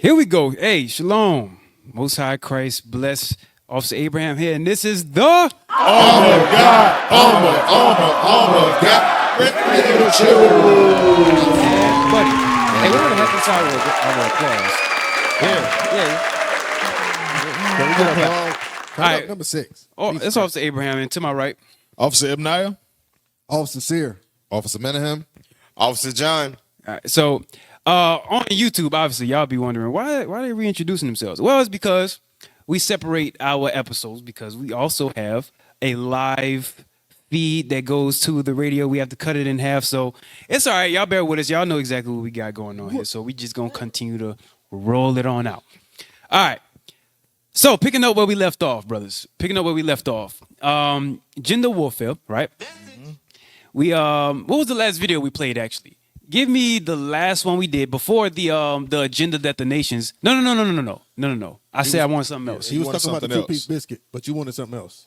Here we go. Hey, shalom. Most High Christ bless Officer Abraham here, and this is the Armor God, armor God. Ready to and buddy. Hey, we're gonna have to start with our applause. Yeah. Can we get applause? All right. Number 6. Oh, it's Officer Abraham, and to my right. Officer Ibniah. Officer Sear. Officer Menahem. Officer John. All right, so on YouTube, obviously, y'all be wondering why they reintroducing themselves. Well, it's because we separate our episodes because we also have a live feed that goes to the radio. We have to cut it in half, so it's all right. Y'all bear with us. Y'all know exactly what we got going on here, so we just gonna continue to roll it on out. All right. So picking up where we left off, brothers. Gender warfare, right? Mm-hmm. We what was the last video we played actually? Give me the last one we did before the agenda that the nations. No. I said I want something else. He was talking about the two-piece biscuit, but you wanted something else.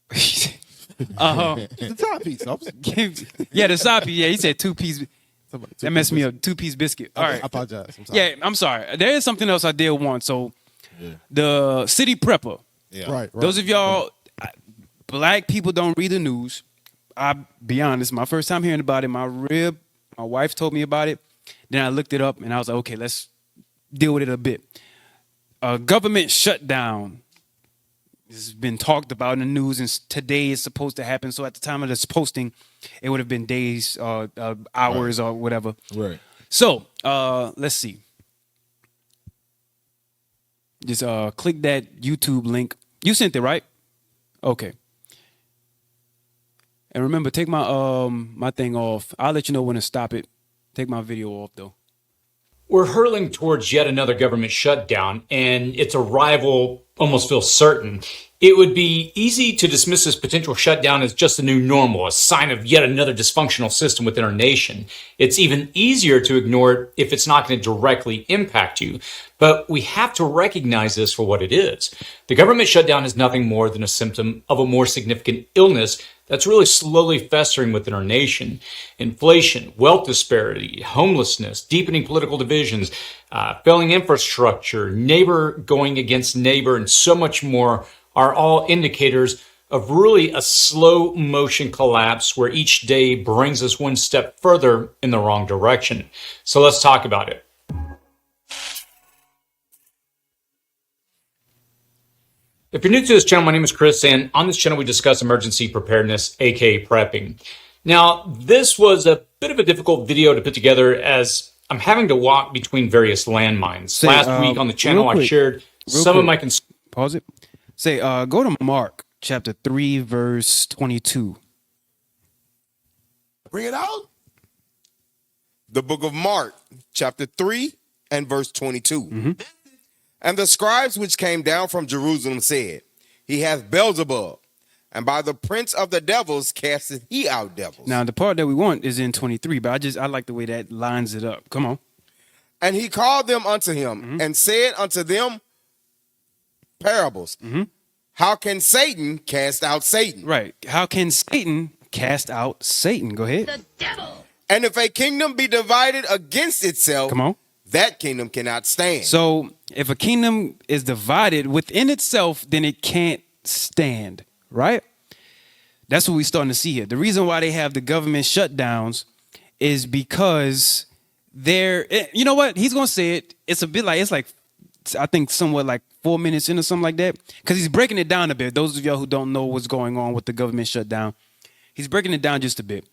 The top piece. Yeah, the side piece. Yeah, he said two-piece. That messed me up. Two-piece biscuit. All right. I apologize. I'm sorry. Yeah, I'm sorry. There is something else I did want. So the city prepper. Yeah. Right. Those of y'all, black people don't read the news. I'll be honest. My first time hearing about it, my wife told me about it. Then I looked it up and I was like, okay, let's deal with it a bit. A government shutdown. This has been talked about in the news, and today is supposed to happen. So at the time of this posting, it would have been days, hours, or whatever. Right. So let's see. Just click that YouTube link. You sent it, right? Okay. And remember, take my my thing off. I'll let you know when to stop it. Take my video off, though. We're hurtling towards yet another government shutdown, and its arrival almost feels certain. It would be easy to dismiss this potential shutdown as just a new normal, a sign of yet another dysfunctional system within our nation. It's even easier to ignore it if it's not going to directly impact you. But we have to recognize this for what it is. The government shutdown is nothing more than a symptom of a more significant illness that's really slowly festering within our nation. Inflation, wealth disparity, homelessness, deepening political divisions, failing infrastructure, neighbor going against neighbor, and so much more are all indicators of really a slow motion collapse where each day brings us one step further in the wrong direction. So let's talk about it. If you're new to this channel, my name is Chris, and on this channel we discuss emergency preparedness, aka prepping. Now, this was a bit of a difficult video to put together as I'm having to walk between various landmines. Last week on the channel, I shared some of my concerns. Pause it. Say, go to Mark chapter 3, verse 22. Bring it out. The book of Mark, chapter 3 and verse 22. Mm-hmm. And the scribes which came down from Jerusalem said, He hath Beelzebub, and by the prince of the devils casteth he out devils. Now, the part that we want is in 23, but I like the way that lines it up. Come on. And he called them unto him, and said unto them parables. How can Satan cast out Satan? Right. How can Satan cast out Satan? Go ahead. The devil. And if a kingdom be divided against itself, Come on. that kingdom cannot stand. So if a kingdom is divided within itself, then it can't stand, right? That's what we're starting to see here. The reason why they have the government shutdowns is because you know what? He's going to say it. It's a bit like, I think somewhat like 4 minutes in or something like that. Because he's breaking it down a bit. Those of y'all who don't know what's going on with the government shutdown, he's breaking it down just a bit.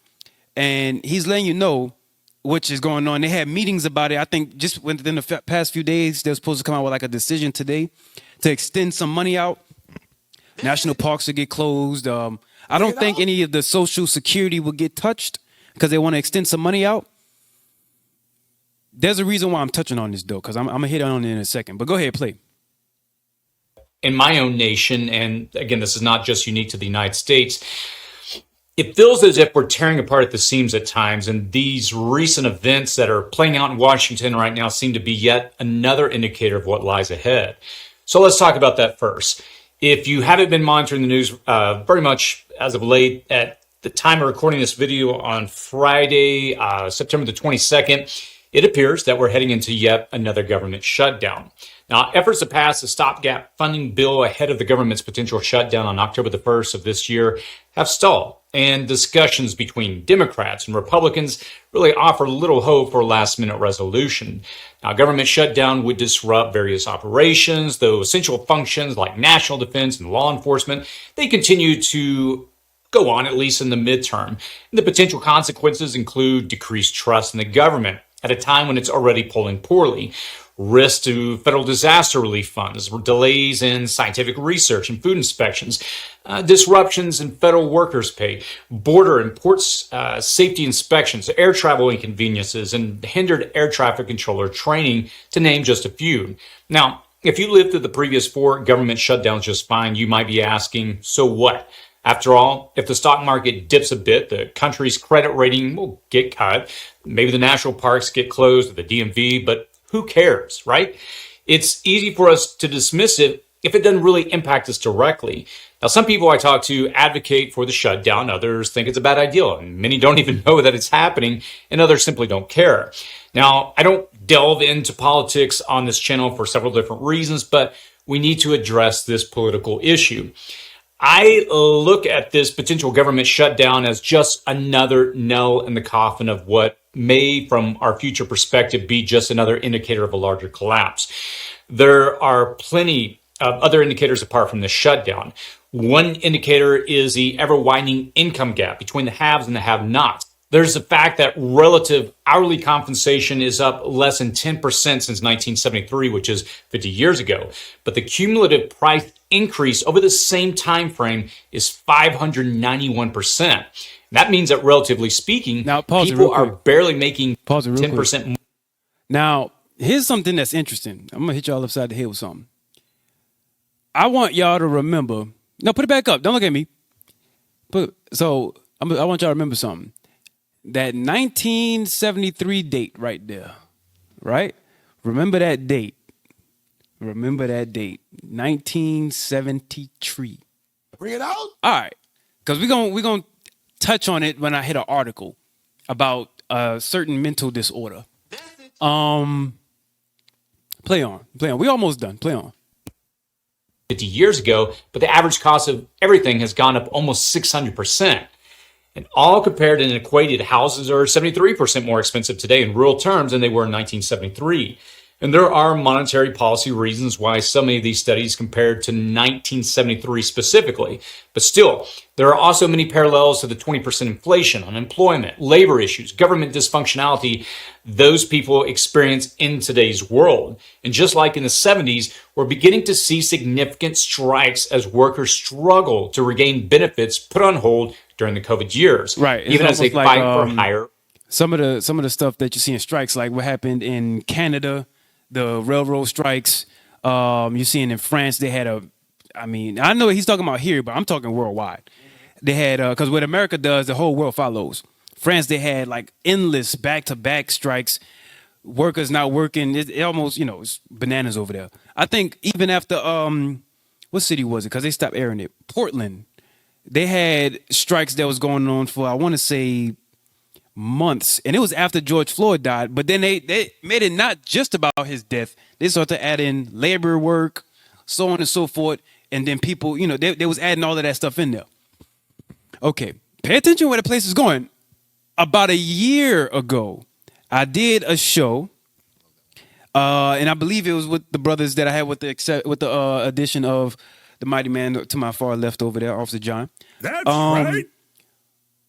And he's letting you know which is going on. They had meetings about it. I think just within the past few days, they're supposed to come out with like a decision today to extend some money out. National parks will get closed. I don't think any of the social security will get touched because they want to extend some money out. There's a reason why I'm touching on this, though, because I'm going to hit on it in a second. But go ahead, play. In my own nation, and again, this is not just unique to the United States, it feels as if we're tearing apart at the seams at times, and these recent events that are playing out in Washington right now seem to be yet another indicator of what lies ahead. So let's talk about that first. If you haven't been monitoring the news very much as of late, at the time of recording this video on Friday, September the 22nd, it appears that we're heading into yet another government shutdown. Now, efforts to pass a stopgap funding bill ahead of the government's potential shutdown on October the 1st of this year have stalled, and discussions between Democrats and Republicans really offer little hope for a last-minute resolution. Now, a government shutdown would disrupt various operations, though essential functions like national defense and law enforcement, they continue to go on, at least in the midterm. And the potential consequences include decreased trust in the government at a time when it's already polling poorly, risk to federal disaster relief funds, delays in scientific research and food inspections, disruptions in federal workers' pay, border and ports safety inspections, air travel inconveniences, and hindered air traffic controller training, to name just a few. Now, if you lived through the previous 4 government shutdowns just fine, you might be asking, so what? After all, if the stock market dips a bit, the country's credit rating will get cut. Maybe the national parks get closed at the DMV, but who cares, right? It's easy for us to dismiss it if it doesn't really impact us directly. Now, some people I talk to advocate for the shutdown. Others think it's a bad idea, and many don't even know that it's happening, and others simply don't care. Now, I don't delve into politics on this channel for several different reasons, but we need to address this political issue. I look at this potential government shutdown as just another nail in the coffin of what may, from our future perspective, be just another indicator of a larger collapse. There are plenty of other indicators apart from the shutdown. One indicator is the ever-widening income gap between the haves and the have-nots. There's the fact that relative hourly compensation is up less than 10% since 1973, which is 50 years ago. But the cumulative price increase over the same time frame is 591%. That means that, relatively speaking, Now, pause it people real are quick. barely making Pause it real 10% more. Now, here's something that's interesting. I'm gonna hit y'all upside the head with something. I want y'all to remember. No, put it back up. Don't look at me. I want y'all to remember something. That 1973 date right there, right? Remember that date. Remember that date. 1973. Bring it out. All right, because we're gonna touch on it when I hit an article about a certain mental disorder. Play on. We almost done. Play on. 50 years ago, but the average cost of everything has gone up almost 600%. And all compared and equated, houses are 73% more expensive today in real terms than they were in 1973. And there are monetary policy reasons why so many of these studies compared to 1973 specifically. But still, there are also many parallels to the 20% inflation, unemployment, labor issues, government dysfunctionality those people experience in today's world. And just like in the 70s, we're beginning to see significant strikes as workers struggle to regain benefits put on hold during the COVID years. Right. Even as they almost fight for higher. Some of the stuff that you see in strikes, like what happened in Canada, the railroad strikes. You're seeing in France, they had I know he's talking about here, but I'm talking worldwide. They had, because what America does, the whole world follows. France, they had like endless back-to-back strikes. Workers not working. It almost, it's bananas over there. I think even after, what city was it? Because they stopped airing it. Portland. They had strikes that was going on for, I want to say, months, and it was after George Floyd died. But then they made it not just about his death. They started to add in labor work, so on and so forth, and then people, they was adding all of that stuff in there. Okay, pay attention where the place is going. About a year ago, I did a show, and I believe it was with the brothers that I had with the addition of the mighty man to my far left over there, Officer John. That's right.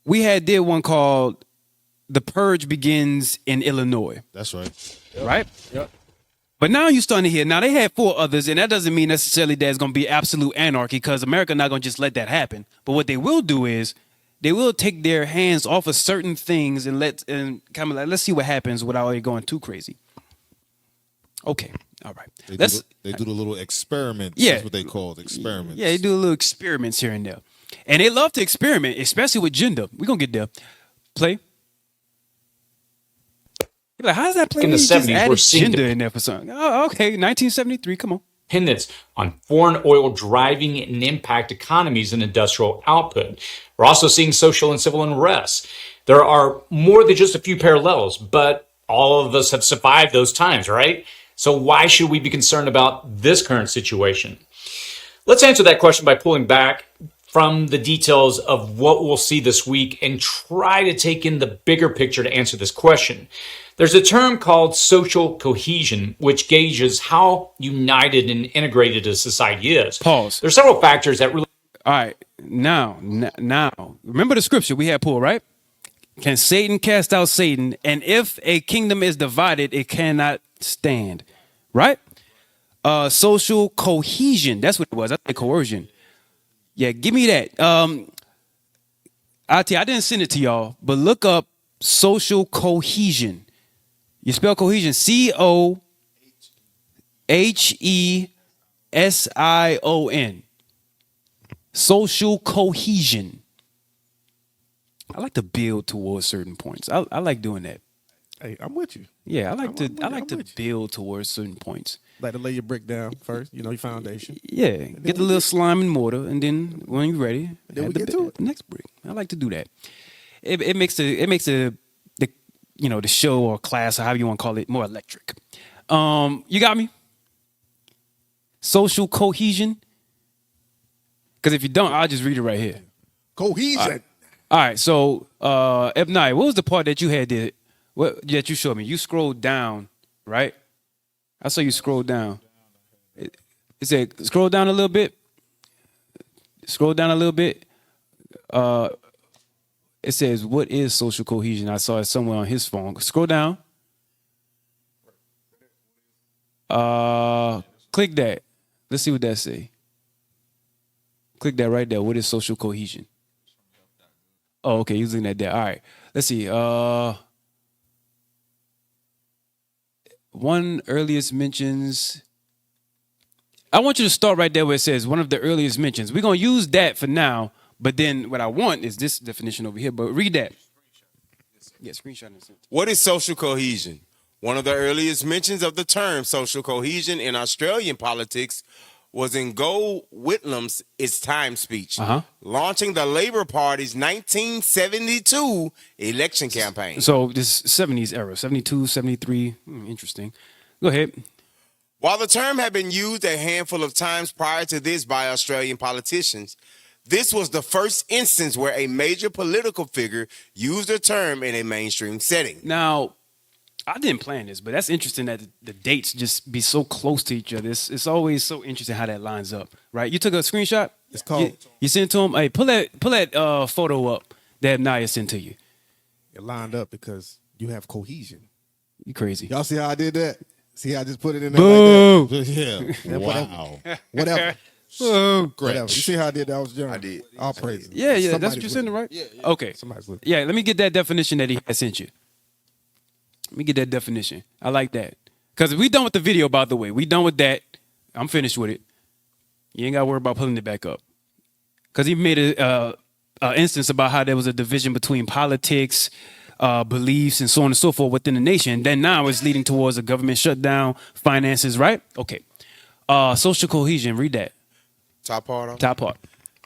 We did one called "The Purge Begins in Illinois." That's right. Right? Yep. But now you're starting to hear. Now they had 4 others, and that doesn't mean necessarily that it's going to be absolute anarchy, because America not going to just let that happen. But what they will do is they will take their hands off of certain things and let's see what happens without it going too crazy. Okay, all right. They do the little experiments. Yeah. That's what they call experiments. Yeah, they do little experiments here and there, and they love to experiment, especially with gender. We're gonna get there. Play. You're like, how does that play? In the 70s, we're seeing gender in there for something. Oh, okay, 1973. Come on. Dependence on foreign oil driving and impact economies and industrial output. We're also seeing social and civil unrest. There are more than just a few parallels, but All of us have survived those times, right? So why should we be concerned about this current situation? Let's answer that question by pulling back from the details of what we'll see this week and try to take in the bigger picture to answer this question. There's a term called social cohesion, which gauges how united and integrated a society is. Pause. There's several factors that really... All right, now, remember the scripture we had pulled, right? Can Satan cast out Satan? And if a kingdom is divided, it cannot stand, right? Social cohesion. That's what it was. I think coercion. Yeah, give me that. I didn't send it to y'all, but look up social cohesion. You spell cohesion COHESION. Social cohesion. I like to build towards certain points. I like doing that. Hey, I'm with you. Yeah, I like to I'm with you. build towards certain points. Like to lay your brick down first, you know, your foundation. Yeah, get the little slime and mortar, and then when you're ready, then add we get to it. the next brick. I like to do that. It makes the the show or class or however you want to call it more electric. You got me? Social cohesion. Because if you don't, I'll just read it right here. Cohesion. All right, so Ebnai, what was the part that you had there? That you showed me? You scrolled down, right? I saw you scroll down. It said scroll down a little bit. Scroll down a little bit. It says, what is social cohesion? I saw it somewhere on his phone. Scroll down. Click that. Let's see what that say. Click that right there. What is social cohesion? Oh, okay. You're looking at that. All right. Let's see. One earliest mentions. I want you to start right there where it says one of the earliest mentions. We're going to use that for now. But then what I want is this definition over here. But read that. Yeah, screenshot. What is social cohesion? One of the earliest mentions of the term social cohesion in Australian politics was in Gough Whitlam's It's Time speech, launching the Labour Party's 1972 election campaign. So this 70s era, 72, 73. Interesting. Go ahead. While the term had been used a handful of times prior to this by Australian politicians, this was the first instance where a major political figure used the term in a mainstream setting. Now, I didn't plan this, but that's interesting that the dates just be so close to each other. It's always so interesting how that lines up, right? You took a screenshot? It's called. You sent it to him? Hey, pull that photo up that Naya sent to you. It lined up because you have cohesion. You crazy. Y'all see how I did that? See how I just put it in there Boo! like Yeah. that? Wow. Whatever. Boo! Whatever. You see how I did that? I was John. I did. All praise. Yeah, that's Somebody's what you with sent, me. right? Yeah. Okay. Somebody's with me. Yeah, let me get that definition that he had sent you. Let me get that definition. I like that. Because we done with the video, by the way. We done with that. I'm finished with it. You ain't got to worry about pulling it back up. Because he made a instance about how there was a division between politics, beliefs, and so on and so forth within the nation. Then now it's leading towards a government shutdown, finances, right? Okay. Social cohesion. Read that. Top part on? Top part.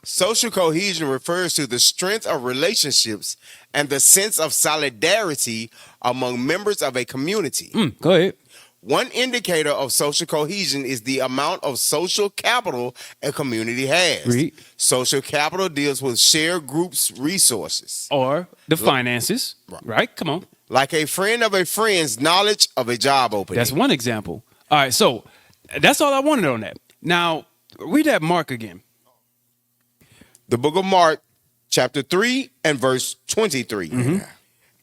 Social cohesion refers to the strength of relationships and the sense of solidarity among members of a community. Go ahead. One indicator of social cohesion is the amount of social capital a community has. Read. Social capital deals with shared groups' resources. Or the finances, right? Come on. Like a friend of a friend's knowledge of a job opening. That's one example. All right, so that's all I wanted on that. Now, read that Mark again. The book of Mark, chapter 3 and verse 23.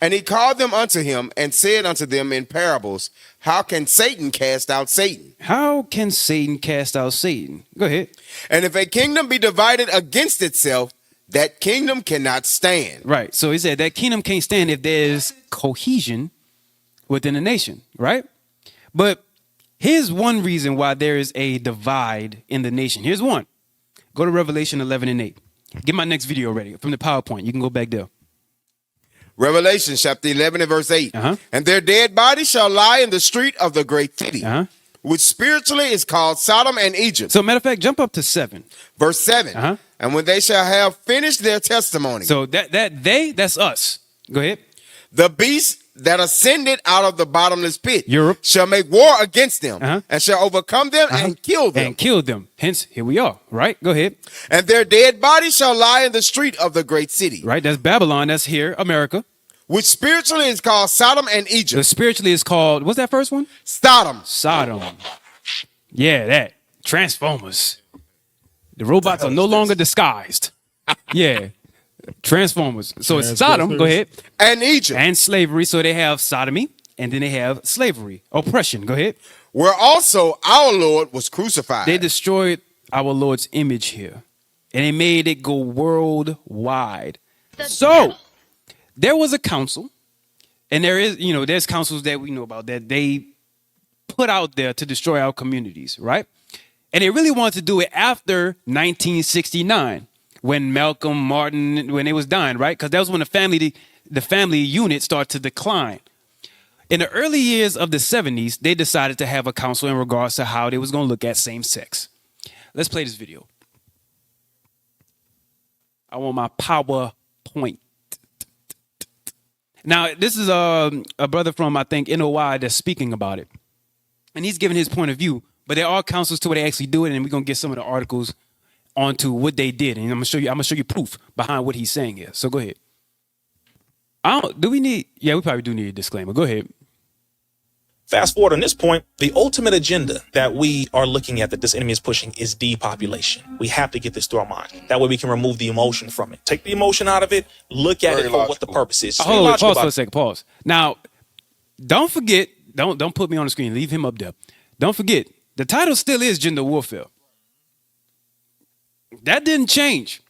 And he called them unto him and said unto them in parables, how can Satan cast out Satan? How can Satan cast out Satan? Go ahead. And if a kingdom be divided against itself, that kingdom cannot stand. Right. So he said that kingdom can't stand if there's cohesion within the nation, right? But here's one reason why there is a divide in the nation. Here's one. Go to Revelation 11 and 8. Get my next video ready from the PowerPoint. You can go back there. Revelation chapter 11 and verse 8. And their dead bodies shall lie in the street of the great city, which spiritually is called Sodom and Egypt. So matter of fact, jump up to 7. Verse 7. And when they shall have finished their testimony. So that's us. Go ahead. The beast that ascended out of the bottomless pit. Europe. Shall make war against them Uh-huh. and shall overcome them and kill them. And killed them. Hence, here we are. Right? Go ahead. And their dead bodies shall lie in the street of the great city, Right? That's Babylon. That's here, America. which spiritually is called Sodom and The Egypt. spiritually is called, what's that first one? Sodom. Sodom. Yeah, that. Transformers. The robots are no longer disguised. Yeah. Transformers. So it's Sodom. Go ahead. And Egypt, And slavery. So they have sodomy and then they have slavery. Oppression. Go ahead. where also our Lord was crucified. They destroyed our Lord's image here. And they made it go worldwide. So there was a council. And there is, there's councils that we know about that they put out there to destroy our communities, right? And they really wanted to do it after 1969, when Malcolm, Martin, when they was dying, right? Because that was when the family unit started to decline. In the early years of the 70s, they decided to have a council in regards to how they was going to look at same sex. Let's play this video. I want my PowerPoint. Now, this is a brother from, I think, NOI that's speaking about it. And he's giving his point of view. But there are councils to where they actually do it, and we're gonna get some of the articles onto what they did, and I'm gonna show you proof behind what he's saying here. So go ahead. We probably do need a disclaimer. Go ahead. Fast forward on this point, the ultimate agenda that we are looking at that this enemy is pushing is depopulation. We have to get this through our mind. That way we can remove the emotion from it. Take the emotion out of it, look at it for what the purpose is. Just be Hold on, logical pause about for it. a second. Pause. Now, don't forget. Don't put me on the screen. Leave him up there. Don't forget. The title still is gender warfare. That didn't change.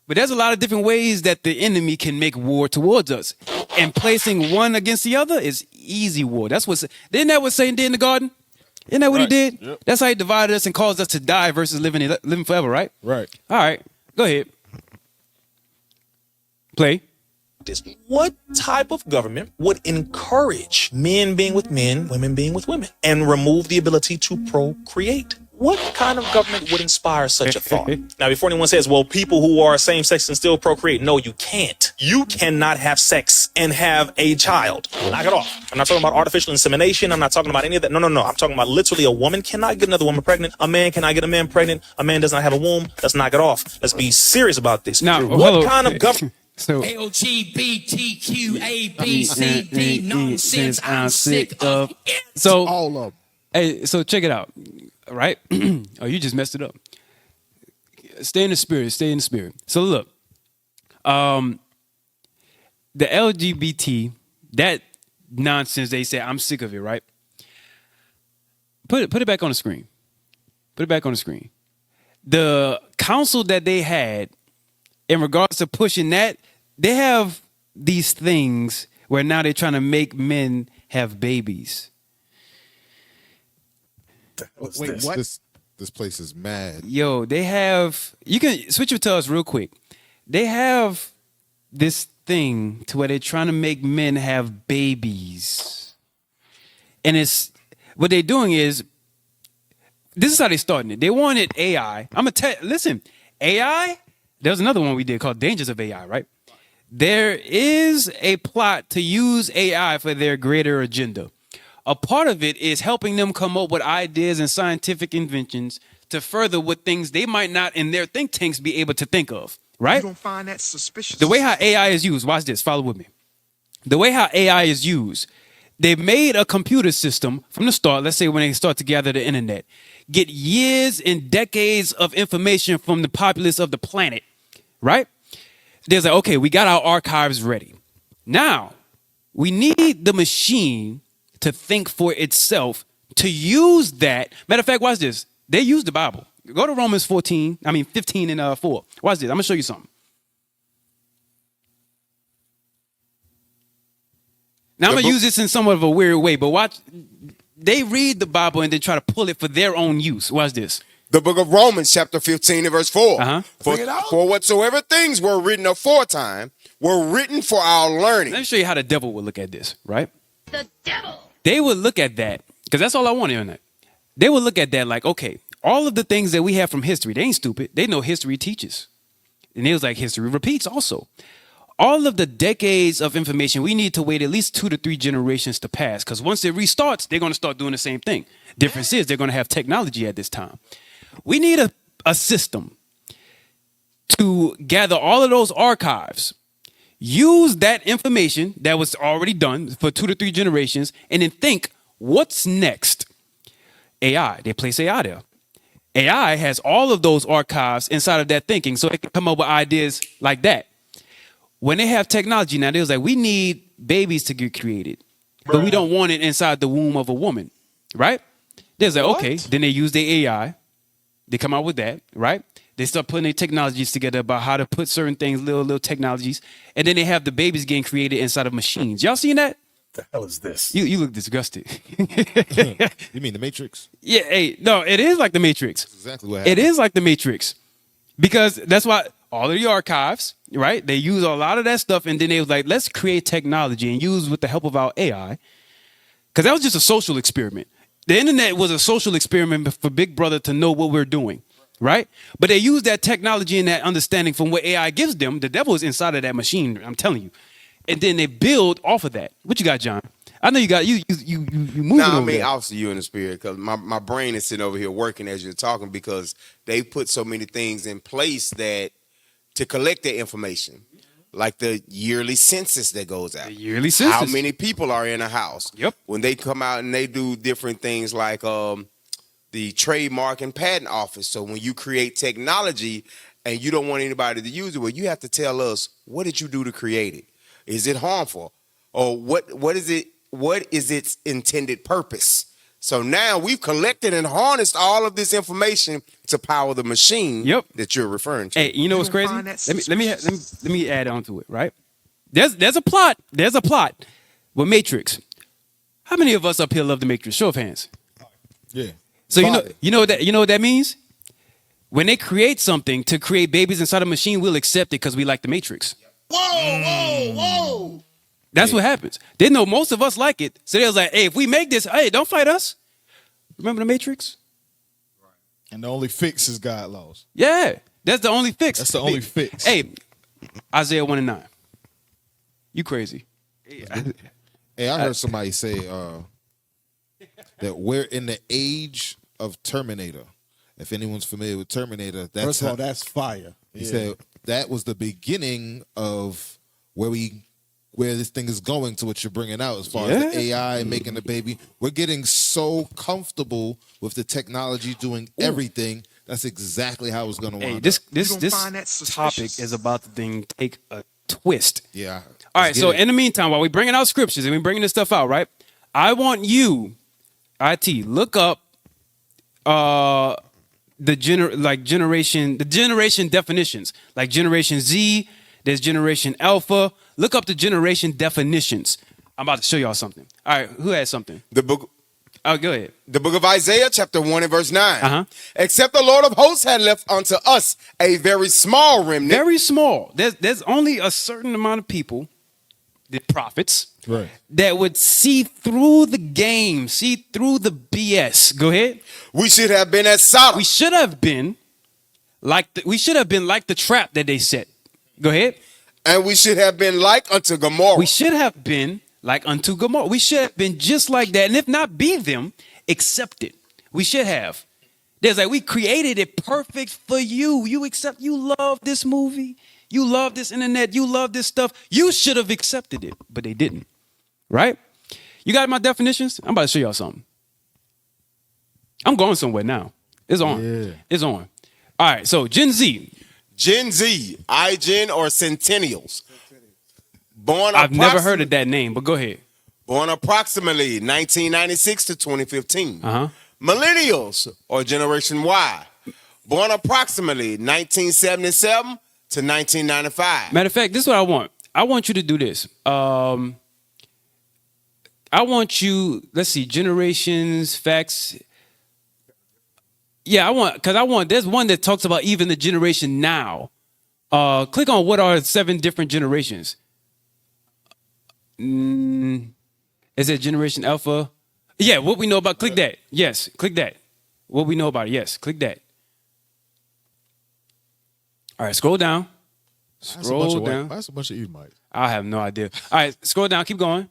But there's a lot of different ways that the enemy can make war towards us. And placing one against the other is easy war. Isn't that what Satan did in the garden? Isn't that what he did? Yep. That's how he divided us and caused us to die versus living forever, right? Right. All right. Go ahead. Play. This. What type of government would encourage men being with men, women being with women, and remove the ability to procreate? What kind of government would inspire such a thought? Now, before anyone says, well, people who are same sex can still procreate. No, you can't. You cannot have sex and have a child. Knock it off. I'm not talking about artificial insemination. I'm not talking about any of that. No. I'm talking about literally a woman cannot get another woman pregnant. A man cannot get a man pregnant. A man does not have a womb. Let's knock it off. Let's be serious about this. Now, what kind of government? So, LGBTQABCD nonsense I'm sick of. So, All of them. hey, so check it out, right? Oh, you just messed it up. Stay in the spirit. Stay in the spirit. So look, the LGBT, that nonsense they say, I'm sick of it, right? Put it back on the screen. Put it back on the screen. The council that they had in regards to pushing that, they have these things where now they're trying to make men have babies. Wait, what? This place is mad. Yo, they have, you can switch it to us real quick. They have this thing to where they're trying to make men have babies. And what they're doing is, this is how they started it. They wanted AI. Listen, AI, there's another one we did called Dangers of AI, right? There is a plot to use AI for their greater agenda. A part of it is helping them come up with ideas and scientific inventions to further what things they might not in their think tanks be able to think of, right? You don't find that suspicious? The way how AI is used, watch this, follow with me. The way how AI is used, they made a computer system from the start, let's say when they start to gather the internet, get years and decades of information from the populace of the planet, right? There's like, okay, we got our archives ready. Now, we need the machine to think for itself, to use that. Matter of fact, watch this. They use the Bible. Go to Romans 15 and 4. Watch this. I'm going to show you something. Now, I'm going to use this in somewhat of a weird way, but watch. They read the Bible and then try to pull it for their own use. Watch this. The book of Romans, chapter 15 and verse 4. Uh-huh. For whatsoever things were written aforetime were written for our learning. Let me show you how the devil would look at this, right? The devil. They would look at that, because that's all I want on that. They would look at that like, okay, all of the things that we have from history, they ain't stupid. They know history teaches. And it was like history repeats also. all of the decades of information, we need to wait at least 2 to 3 generations to pass. Because once it restarts, they're going to start doing the same thing. Difference is they're going to have technology at this time. We need a system to gather all of those archives, use that information that was already done for 2 to 3 generations, and then think, what's next? AI. They place AI there. AI has all of those archives inside of that thinking, so it can come up with ideas like that. When they have technology now, they was like, we need babies to get created, but we don't want it inside the womb of a woman, right? There's like, okay, then they use the AI. They come out with that, right? They start putting their technologies together about how to put certain things, little technologies, and then they have the babies getting created inside of machines. Y'all seen that? The hell is this? You look disgusted. You mean the Matrix? Yeah, hey, no, it is like the Matrix. That's exactly what happened. It is like the Matrix. Because that's why all of the archives, right? They use a lot of that stuff, and then they was like, let's create technology and use with the help of our AI. Because that was just a social experiment. The internet was a social experiment for Big Brother to know what we're doing, right? But they use that technology and that understanding from what AI gives them. The devil is inside of that machine, I'm telling you. And then they build off of that. What you got, John? I know you got you moving No, I over mean, there. obviously you in the spirit, because my brain is sitting over here working as you're talking, because they put so many things in place that to collect their information, like the yearly census that goes out. The yearly census. How many people are in a house? Yep. When they come out and they do different things like the trademark and patent office. So when you create technology and you don't want anybody to use it, well, you have to tell us, what did you do to create it? Is it harmful? Or what is it? What is its intended purpose? So now we've collected and harnessed all of this information to power the machine that you're referring to. Hey, you know what's crazy? Let me add on to it, right? There's a plot. There's a plot with Matrix. How many of us up here love the Matrix? Show of hands. Yeah. So you know what that means? When they create something to create babies inside a machine, we'll accept it because we like the Matrix. Whoa. That's what happens. They know most of us like it. So they was like, hey, if we make this, hey, don't fight us. Remember the Matrix? And the only fix is God laws. Yeah. That's the only fix. That's the only fix. Hey, Isaiah 1:9. You crazy. Hey, I heard somebody say that we're in the age of Terminator. If anyone's familiar with Terminator, that's First of all, that's fire. He said that was the beginning of where this thing is going to what you're bringing out as far as the AI and making the baby. We're getting so comfortable with the technology doing everything. That's exactly how it's going to wind up. This topic is about to take a twist. Yeah. All right, so in the meantime, while we're bringing out scriptures and we're bringing this stuff out, right? I want you, IT, look up the generation definitions, like Generation Z. There's Generation Alpha. Look up the generation definitions. I'm about to show y'all something. All right, who has something? The book. Oh, go ahead. The book of Isaiah, chapter 1 and verse 9. Uh-huh. Except the Lord of hosts had left unto us a very small remnant. Very small. There's only a certain amount of people, the prophets, Right. that would see through the game, see through the BS. Go ahead. We should have been as Sodom. We should have been like the trap that they set. Go ahead. And we should have been like unto Gomorrah. We should have been like unto Gomorrah. We should have been just like that. And if not be them, accept it. We should have. There's like, we created it perfect for you. You love this movie. You love this internet. You love this stuff. You should have accepted it, but they didn't. Right? You got my definitions? I'm about to show y'all something. I'm going somewhere now. It's on. Yeah. It's on. All right. So Gen Z. Gen Z, iGen, or Centennials. I've never heard of that name, but go ahead. Born approximately 1996 to 2015. Uh-huh. Millennials, or Generation Y. Born approximately 1977 to 1995. Matter of fact, this is what I want. I want you to do this. I want you, let's see, generations, facts. Yeah, there's one that talks about even the generation now. Click on what are 7 different generations. Is it Generation Alpha? Yeah, what we know about, click that. Yes, click that. What we know about it, yes, click that. All right, scroll down. Scroll down. That's a bunch of Edomites. I have no idea. All right, scroll down. Keep going.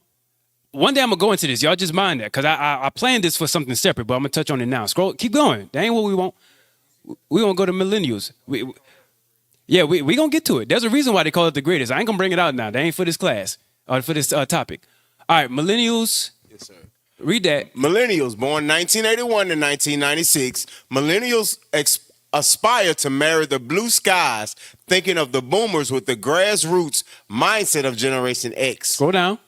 One day I'm gonna go into this. Y'all just mind that, because I planned this for something separate, but I'm gonna touch on it now. Keep going. That ain't what we want. We gonna go to millennials. We gonna get to it. There's a reason why they call it the greatest. I ain't gonna bring it out now. That ain't for this class or for this topic. All right, millennials. Yes, sir. Read that. Millennials born 1981 to 1996. Millennials aspire to marry the blue skies, thinking of the boomers with the grassroots mindset of Generation X. Scroll down.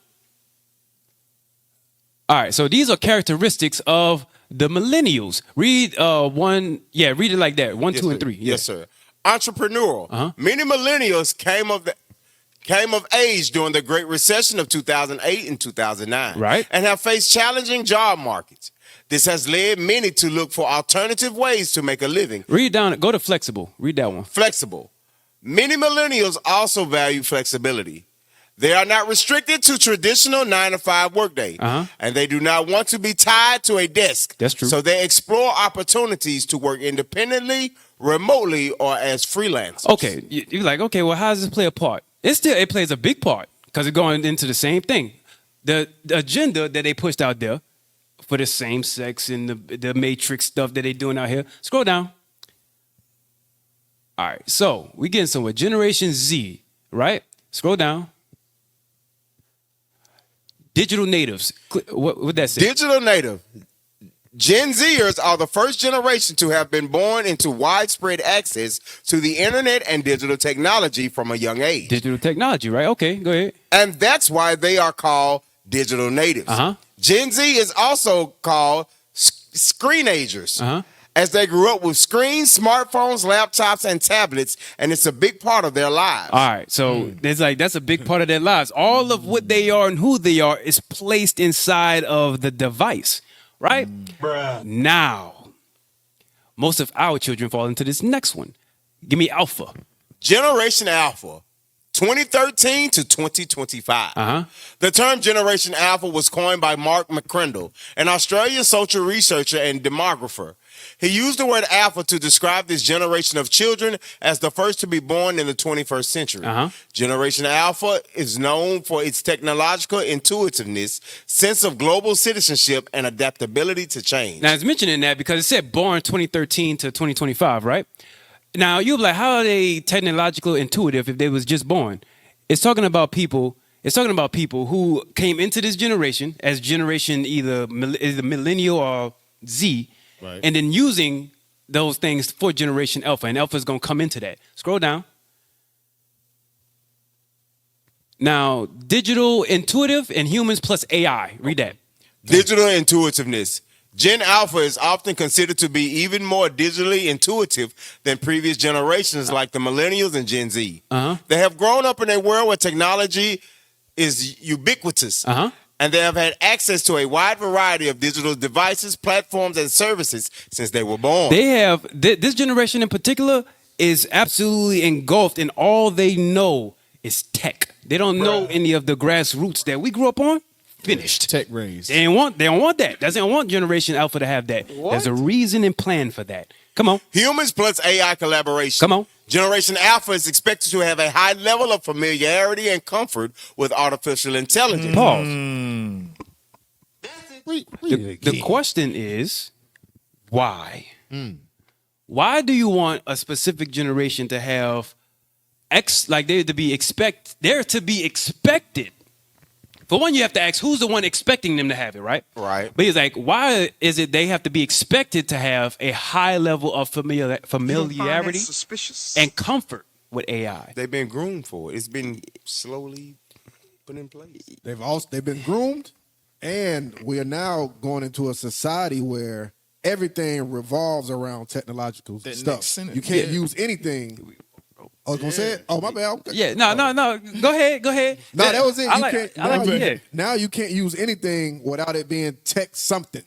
All right, so these are characteristics of the millennials. Read one. Yeah, read it like that. One, Yes, 2, sir. and 3. Yeah. Yes, sir. Entrepreneurial. Uh-huh. Many millennials came of age during the Great Recession of 2008 and 2009, Right. and have faced challenging job markets. This has led many to look for alternative ways to make a living. Read down. Go to flexible. Read that one. Flexible. Many millennials also value flexibility. They are not restricted to traditional 9-to-5 workday, and they do not want to be tied to a desk. That's true. So they explore opportunities to work independently, remotely, or as freelancers. Okay, you're like, okay, well, how does this play a part? It plays a big part because it's going into the same thing. The agenda that they pushed out there for the same sex and the matrix stuff that they doing out here. Scroll down. All right, so we getting somewhere. Generation Z, right? Scroll down. Digital natives. What would that say? Digital native. Gen Zers are the first generation to have been born into widespread access to the internet and digital technology from a young age. Digital technology, right? Okay, go ahead. And that's why they are called digital natives. Gen Z is also called screenagers, as they grew up with screens, smartphones, laptops, and tablets, and it's a big part of their lives. All right, so there's like that's a big part of their lives. All of what they are and who they are is placed inside of the device, right? Now, most of our children fall into this next one. Give me Alpha. Generation Alpha, 2013 to 2025. The term Generation Alpha was coined by Mark McCrindle, an Australian social researcher and demographer. He used the word alpha to describe this generation of children as the first to be born in the 21st century. Generation Alpha is known for its technological intuitiveness, sense of global citizenship, and adaptability to change. Now, it's mentioning that because it said born 2013 to 2025, right? Now, you're like, how are they technological intuitive if they was just born? It's talking about people who came into this generation as generation either millennial or Z, Right. and then using those things for Generation Alpha, and Alpha is going to come into that. Scroll down. Now, digital intuitive and humans plus AI. Read that. Digital intuitiveness. Gen Alpha is often considered to be even more digitally intuitive than previous generations like the millennials and Gen Z. They have grown up in a world where technology is ubiquitous. And they have had access to a wide variety of digital devices, platforms, and services since they were born. They have, this generation in particular is absolutely engulfed in all they know is tech. They don't know any of the grassroots that we grew up on. Finished. Tech raised. They don't want that. They don't want Generation Alpha to have that. There's a reason and plan for that. Come on. Humans plus AI collaboration. Come on. Generation Alpha is expected to have a high level of familiarity and comfort with artificial intelligence. Pause. The question is, why? Why do you want a specific generation to have they're to be expected? For one, you have to ask who's the one expecting them to have it, right? Right. But he's like, why is it they have to be expected to have a high level of familiarity and comfort with AI? They've been groomed for it. It's been slowly put in place. They've been groomed, and we are now going into a society where everything revolves around technological That stuff. next sentence. You can't use anything. I was gonna say it. Oh, my bad. Okay. Yeah, no. Go ahead. No, that was it. I You like, can't, I like now, yeah. now you can't use anything without it being tech something.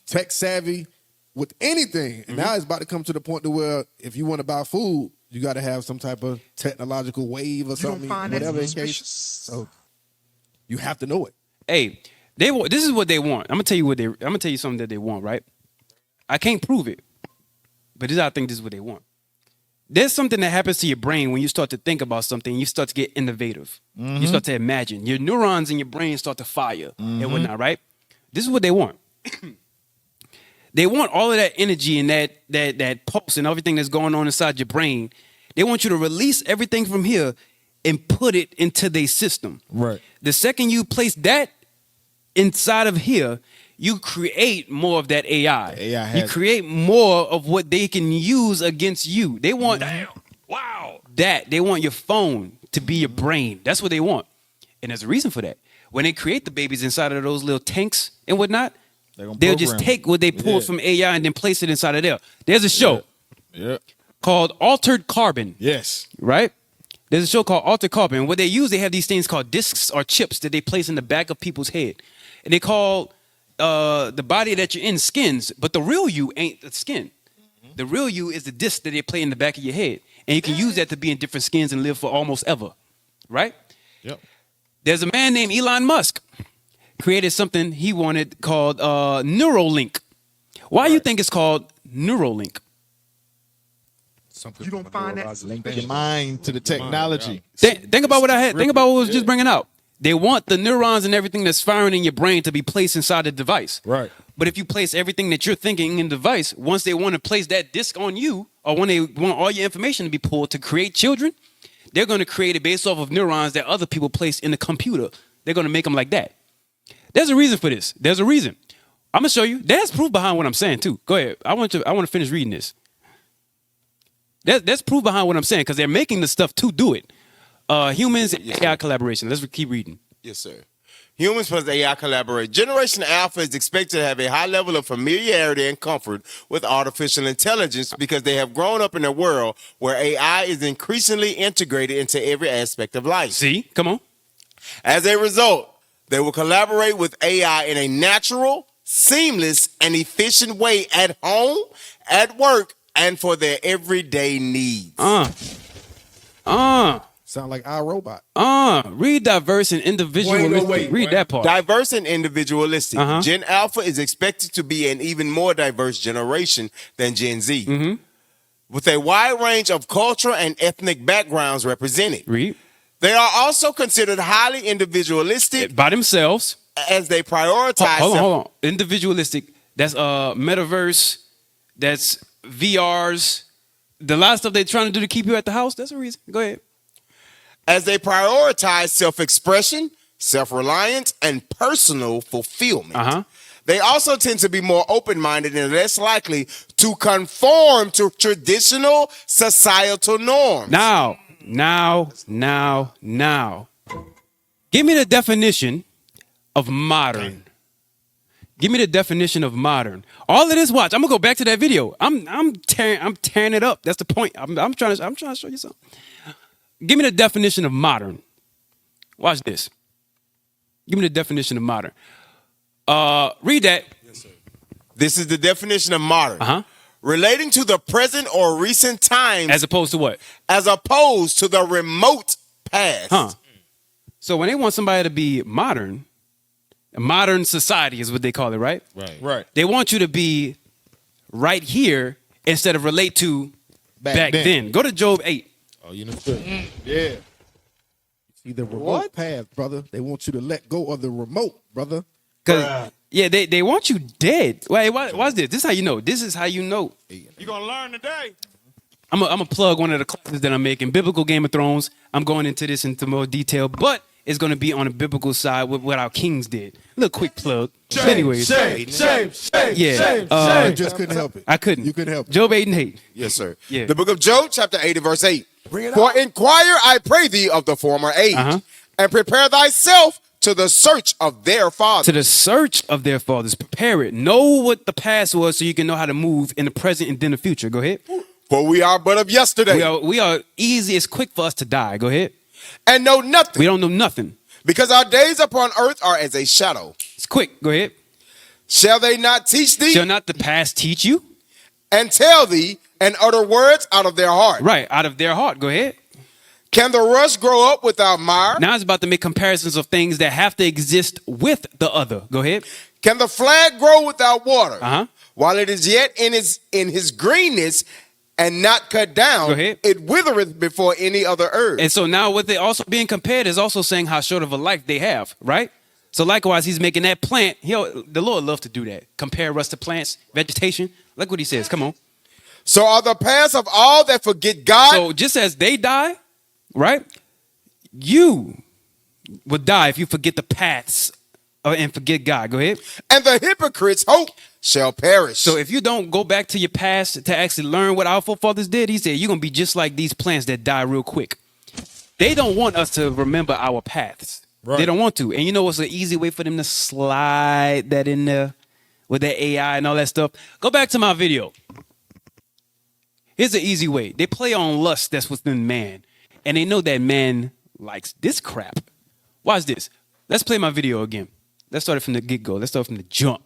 Tech savvy with anything. And now it's about to come to the point to where if you want to buy food, you got to have some type of technological wave or something, whatever the case. So you have to know it. Hey, this is what they want. I'm gonna tell you something that they want, right? I can't prove it, but I think this is what they want. there's something that happens to your brain when you start to think about something. You start to get innovative. You start to imagine. Your neurons in your brain start to fire and whatnot, right? This is what they want. They want all of that energy and that pulse and everything that's going on inside your brain. They want you to release everything from here and put it into their system. Right. The second you place that inside of here, you create more of that AI. AI has you create more of what they can use against you. They want that. They want your phone to be your brain. That's what they want. And there's a reason for that. When they create the babies inside of those little tanks and whatnot, they'll just take what they pulled from AI and then place it inside of there. There's a show called Altered Carbon. Yes. Right? There's a show called Altered Carbon. What they use, they have these things called discs or chips that they place in the back of people's head. And they call the body that you're in skins, but the real you ain't the skin. The real you is the disc that they play in the back of your head. And you can use that to be in different skins and live for almost ever. Right? Yep. There's a man named Elon Musk created something he wanted called Neuralink. Why do you think it's called Neuralink? You don't find that Link your mind to the technology. Think about what I had. Think about what I was just bringing out. They want the neurons and everything that's firing in your brain to be placed inside the device. Right. But if you place everything that you're thinking in the device, once they want to place that disc on you, or when they want all your information to be pulled to create children, they're going to create it based off of neurons that other people place in the computer. They're going to make them like that. There's a reason for this. There's a reason. I'm going to show you. There's proof behind what I'm saying, too. Go ahead. I want to finish reading this. There's proof behind what I'm saying because they're making the stuff to do it. Humans and AI collaboration. Let's keep reading. Yes, sir. Humans plus AI collaborate. Generation Alpha is expected to have a high level of familiarity and comfort with artificial intelligence because they have grown up in a world where AI is increasingly integrated into every aspect of life. See? Come on. As a result, they will collaborate with AI in a natural, seamless, and efficient way at home, at work, and for their everyday needs. Sound like iRobot. Read diverse and individualistic. Read that part. Diverse and individualistic. Gen Alpha is expected to be an even more diverse generation than Gen Z, with a wide range of cultural and ethnic backgrounds represented. Read. They are also considered highly individualistic By themselves. as they prioritize. Hold on. Individualistic. That's metaverse. That's VRs. The lot of stuff they're trying to do to keep you at the house. That's a reason. Go ahead. As they prioritize self-expression, self-reliance, and personal fulfillment. They also tend to be more open-minded and less likely to conform to traditional societal norms. Now. Give me the definition of modern. Give me the definition of modern. All of this, watch. I'm gonna go back to that video. I'm tearing it up. That's the point. I'm trying to show you something. Give me the definition of modern. Watch this. Give me the definition of modern. Read that. Yes, sir. This is the definition of modern. Relating to the present or recent times. As opposed to what? As opposed to the remote past. So when they want somebody to be modern, a modern society is what they call it, right? Right. They want you to be right here instead of relate to back then. Go to Job 8. Oh, you know. Yeah. See the remote path, brother. They want you to let go of the remote, brother. Because they want you dead. Wait, what's this? This is how you know. This is how you know. You're going to learn today. I'm gonna plug one of the classes that I'm making, Biblical Game of Thrones. I'm going into this into more detail, but it's going to be on the biblical side with what our kings did. A little quick plug. Anyways. Shame. I just couldn't help it. I couldn't. You couldn't help it. Job 8 and 8. Yes, sir. Yeah. The book of Job, chapter 8 and verse 8. For inquire, I pray thee, of the former age, and prepare thyself to the search of their fathers. To the search of their fathers. Prepare it. Know what the past was so you can know how to move in the present and then the future. Go ahead. For we are but of yesterday. We are easy. It's quick for us to die. Go ahead. And know nothing. We don't know nothing. Because our days upon earth are as a shadow. It's quick. Go ahead. Shall they not teach thee? Shall not the past teach you? And tell thee and utter words out of their heart. Right. Out of their heart. Go ahead. Can the rush grow up without mire? Now it's about to make comparisons of things that have to exist with the other. Go ahead. Can the flag grow without water? Uh-huh. While it is yet in his greenness, and not cut down, Go ahead. it withereth before any other herb. And so now what they also being compared is also saying how short of a life they have, right? So likewise, he's making that plant. The Lord loves to do that. Compare us to plants, vegetation. Look what he says. Come on. So are the paths of all that forget God. So just as they die, right? You would die if you forget the paths and forget God. Go ahead. And the hypocrites' hope shall perish. So if you don't go back to your past to actually learn what our forefathers did, he said, you're going to be just like these plants that die real quick. They don't want us to remember our paths. Right. They don't want to. And you know what's an easy way for them to slide that in there with that AI and all that stuff? Go back to my video. Here's an easy way. They play on lust that's within man. And they know that man likes this crap. Watch this. Let's play my video again. Let's start it from the get-go. Let's start from the jump.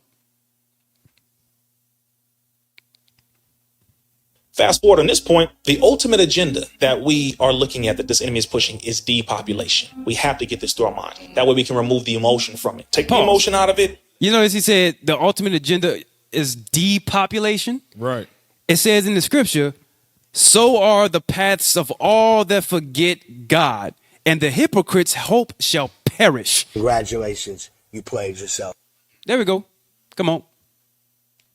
Fast forward on this point, the ultimate agenda that we are looking at that this enemy is pushing is depopulation. We have to get this through our mind. That way we can remove the emotion from it. Take the emotion out of it. You notice he said the ultimate agenda is depopulation? Right. It says in the scripture, so are the paths of all that forget God, and the hypocrites' hope shall perish. Congratulations, you played yourself. There we go. Come on.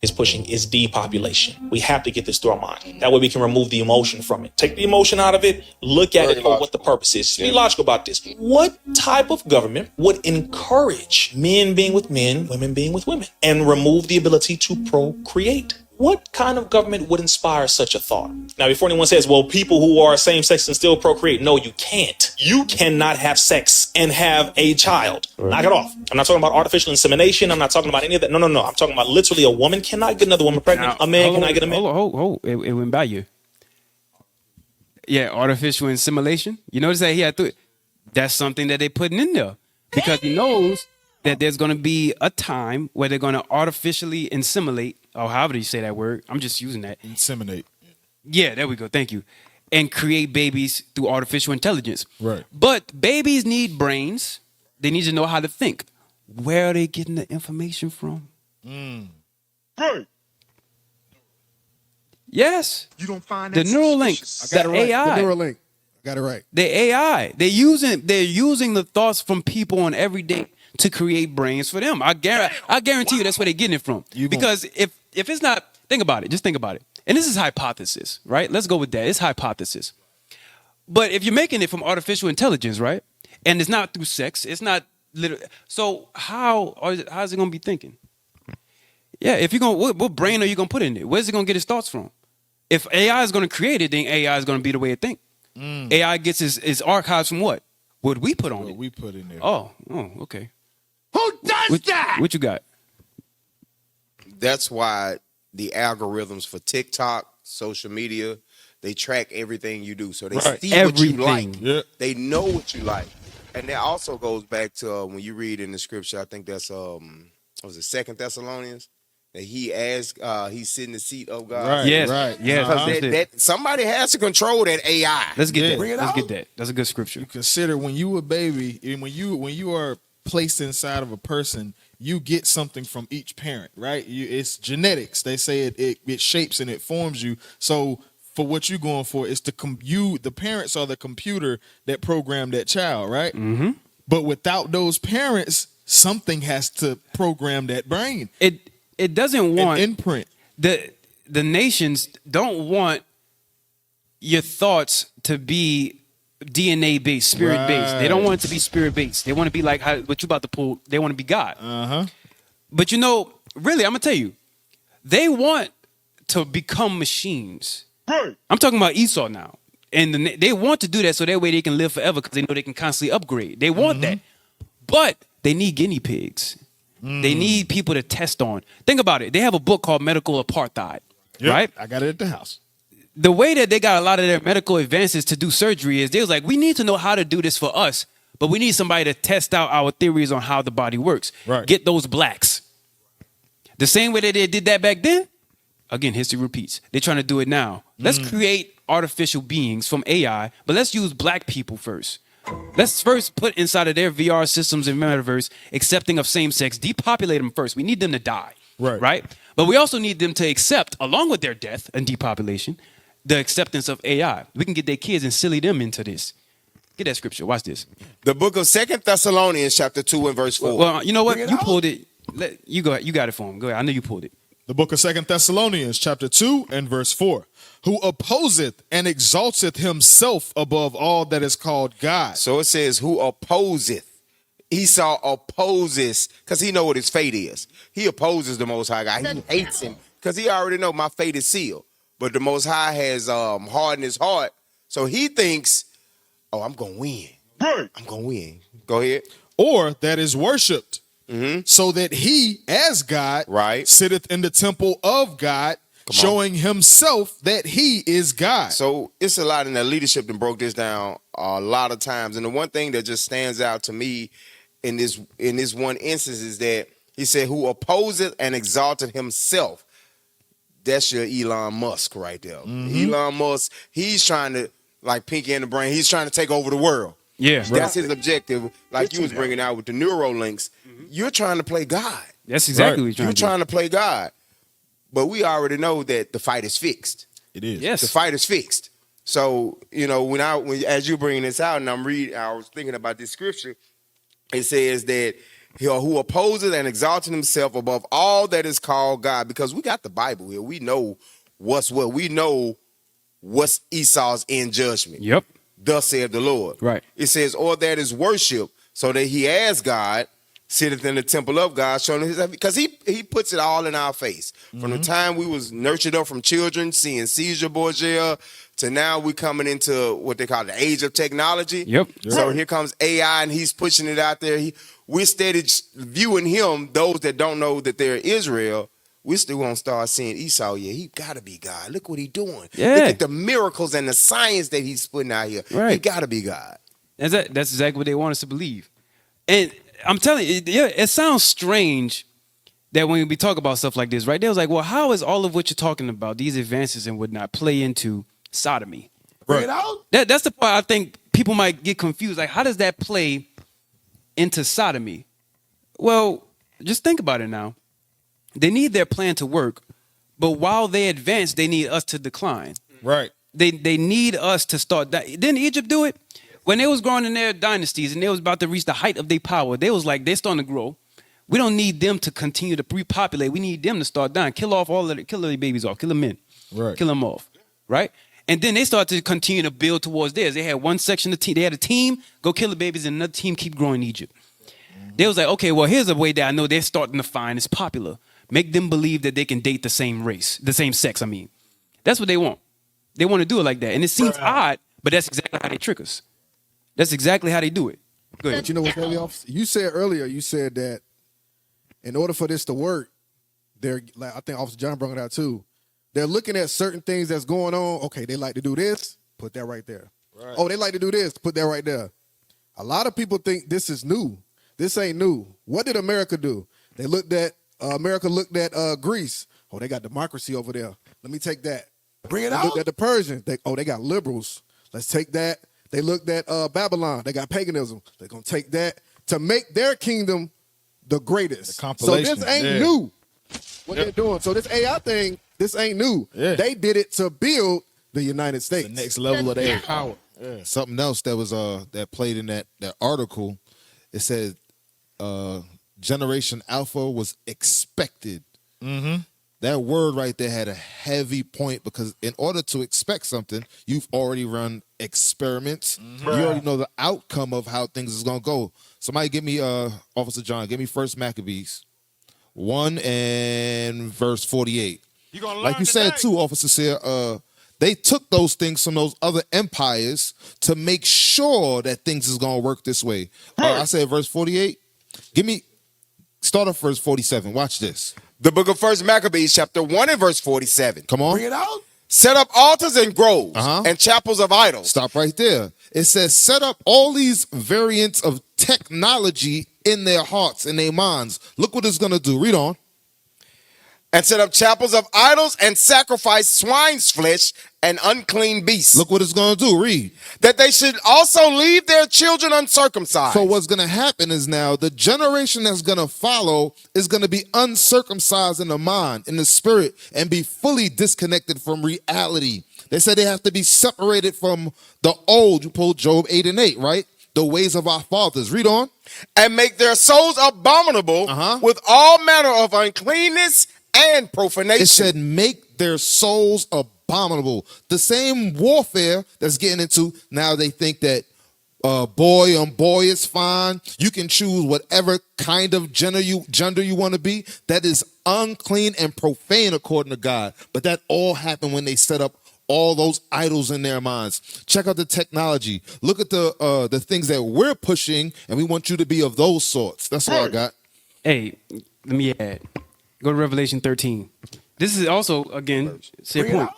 Is pushing is depopulation. We have to get this through our mind. That way we can remove the emotion from it. Take the emotion out of it. Look at it for what the purpose is. Be logical about this. What type of government would encourage men being with men, women being with women, and remove the ability to procreate? What kind of government would inspire such a thought? Now, before anyone says, well, people who are same sex can still procreate. No, you can't. You cannot have sex and have a child. Right. Knock it off. I'm not talking about artificial insemination. I'm not talking about any of that. No. I'm talking about literally a woman cannot get another woman pregnant. A man cannot get a man. Hold. It went by you. Yeah, artificial insemination. You notice that he had to. That's something that they're putting in there because he knows that there's going to be a time where they're going to artificially inseminate, or however you say that word. I'm just using that. Inseminate. Yeah, there we go. Thank you. And create babies through artificial intelligence. Right. But babies need brains. They need to know how to think. Where are they getting the information from? Right. Yes. You don't find the that neural link, the AI. The neural link. Got it right. The AI. They're using the thoughts from people on every day to create brains for them. I guarantee you that's where they're getting it from. Because if it's not, think about it. Just think about it. And this is hypothesis, right? Let's go with that. It's hypothesis. But if you're making it from artificial intelligence, right? And it's not through sex, it's not literally. So how's it going to be thinking? Yeah, if you're going, what brain are you going to put in it? Where's it going to get its thoughts from? If AI is going to create it, then AI is going to be the way it thinks. AI gets its archives from what? What we put on it. What we put in there. Oh, okay. Who does that? What you got? That's why the algorithms for TikTok, social media, they track everything you do. So they see everything. what you like. Yeah. They know what you like. And that also goes back to when you read in the scripture, I think that's what was it, 2 Thessalonians? That he asked, he's sitting in the seat of God. Right. Yes. Right. Yes. That somebody has to control that AI. Let's get that. Bring it Let's out. get that. That's a good scripture. You consider when you a baby, and when you are placed inside of a person, you get something from each parent, right? It's genetics. They say it shapes and it forms you. So for what you're going for, it's the parents are the computer that programmed that child, right? Mm-hmm. But without those parents, something has to program that brain. It doesn't want an imprint. The nations don't want your thoughts to be DNA based, spirit based. They don't want it to be spirit based. They want to be like what you about to pull. They want to be God. But really, I'm gonna tell you, they want to become machines. Right. I'm talking about Esau now, and they want to do that so that way they can live forever because they know they can constantly upgrade. They want that, but they need guinea pigs. They need people to test on. Think about it. They have a book called Medical Apartheid, right? I got it at the house. The way that they got a lot of their medical advances to do surgery is they was like, we need to know how to do this for us, but we need somebody to test out our theories on how the body works. Right. Get those blacks. The same way that they did that back then, again, history repeats. They're trying to do it now. Let's create artificial beings from AI, but let's use black people first. Let's first put inside of their VR systems and metaverse accepting of same sex, depopulate them first. We need them to die, right? But we also need them to accept, along with their death and depopulation, the acceptance of AI. We can get their kids and silly them into this. Get that scripture. Watch this. The book of 2 Thessalonians chapter 2 and verse 4. Well, you know what? You pulled it. You got it for him. Go ahead. I know you pulled it. The book of 2 Thessalonians chapter 2 and verse 4. Who opposeth and exalteth himself above all that is called God. So it says, who opposeth. Esau opposes, because he know what his fate is. He opposes the Most High God. He hates him, because he already know my fate is sealed. But the Most High has hardened his heart. So he thinks, oh, I'm going to win. I'm going to win. Go ahead. Or that is worshipped. So that he, as God, sitteth in the temple of God, showing himself that he is God. So it's a lot in that leadership that broke this down a lot of times. And the one thing that just stands out to me in this one instance is that he said, who opposeth and exalted himself. That's your Elon Musk right there. Elon Musk, he's trying to, like Pinky and the Brain, he's trying to take over the world. Yeah. That's his objective. Like you was bringing out with the Neuralinks. You're trying to play God. That's exactly what you're trying to play God. But we already know that the fight is fixed. It is. Yes. The fight is fixed. So, you know, when as you're bringing this out and I was thinking about this scripture, it says that who opposes and exalted himself above all that is called God, because we got the Bible here. We know what's what. We know what's Esau's end judgment. Yep. Thus saith the Lord. Right. It says, or that is worship, so that he as God sitteth in the temple of God, showing his, because he puts it all in our face. From the time we was nurtured up from children, seeing Caesar Borgia, to now we coming into what they call the age of technology. Yep. So here comes AI, and he's pushing it out there. We're steady viewing him, those that don't know that they're Israel. We still gonna start seeing Esau. Yeah, he gotta be God. Look what he's doing. Yeah. Look at the miracles and the science that he's putting out here. Right. He gotta be God. That's exactly what they want us to believe. And I'm telling you, it sounds strange that when we talk about stuff like this, right? They was like, well, how is all of what you're talking about, these advances and whatnot, play into sodomy? Bring it out. That's the part I think people might get confused. Like, how does that play into sodomy? Well, just think about it now. They need their plan to work, but while they advance, they need us to decline. Right. They need us to start. Didn't Egypt do it? When they was growing in their dynasties and they was about to reach the height of their power, they was like, they're starting to grow. We don't need them to continue to repopulate. We need them to start dying. Kill their babies off. Kill the men. Right. Kill them off. Right? And then they started to continue to build towards theirs. They had one section of the team. They had a team, go kill the babies, and another team keep growing Egypt. They was like, okay, well, here's a way that I know they're starting to find is popular. Make them believe that they can date the same race, the same sex, I mean. That's what they want. They want to do it like that. And it seems odd, but that's exactly how they trick us. That's exactly how they do it. Go ahead. But you know what's heavy off? You said earlier, that in order for this to work, they're like, I think Officer John brought it out too. They're looking at certain things that's going on. Okay, they like to do this, put that right there. Right. Oh, they like to do this, put that right there. A lot of people think this is new. This ain't new. What did America do? They looked at America looked at Greece. Oh, they got democracy over there. Let me take that. Bring it They out. looked at the Persians. They got liberals. Let's take that. They looked at Babylon. They got paganism. They're going to take that to make their kingdom the greatest. The compilation. So this ain't new, what they're doing. So this AI thing, this ain't new. Yeah. They did it to build the United States. The next level of their power. Something else that was that played in that article, it said Generation Alpha was expected. That word right there had a heavy point, because in order to expect something, you've already run experiments. You already know the outcome of how things is gonna go. Somebody give me Officer John, give me 1 Maccabees 1 and verse 48. Like you said too, Officer Sear, they took those things from those other empires to make sure that things is gonna work this way. I said verse 48. Start off verse 47. Watch this. The book of 1 Maccabees, chapter 1 and verse 47. Come on. Bring it out. Set up altars and groves and chapels of idols. Stop right there. It says, set up all these variants of technology in their hearts and their minds. Look what it's going to do. Read on. And set up chapels of idols and sacrifice swine's flesh and unclean beasts. Look what it's going to do. Read. That they should also leave their children uncircumcised. So what's going to happen is now the generation that's going to follow is going to be uncircumcised in the mind, in the spirit, and be fully disconnected from reality. They said they have to be separated from the old. You pulled Job 8 and 8, right? The ways of our fathers. Read on. And make their souls abominable with all manner of uncleanness and profanation. It said make their souls abominable. The same warfare that's getting into now. They think that boy on boy is fine. You can choose whatever kind of gender you want to be. That is unclean and profane according to God. But that all happened when they set up all those idols in their minds. Check out the technology. Look at the things that we're pushing, and we want you to be of those sorts. That's all I got. Hey, let me add. Go to Revelation 13. This is also, again, same point.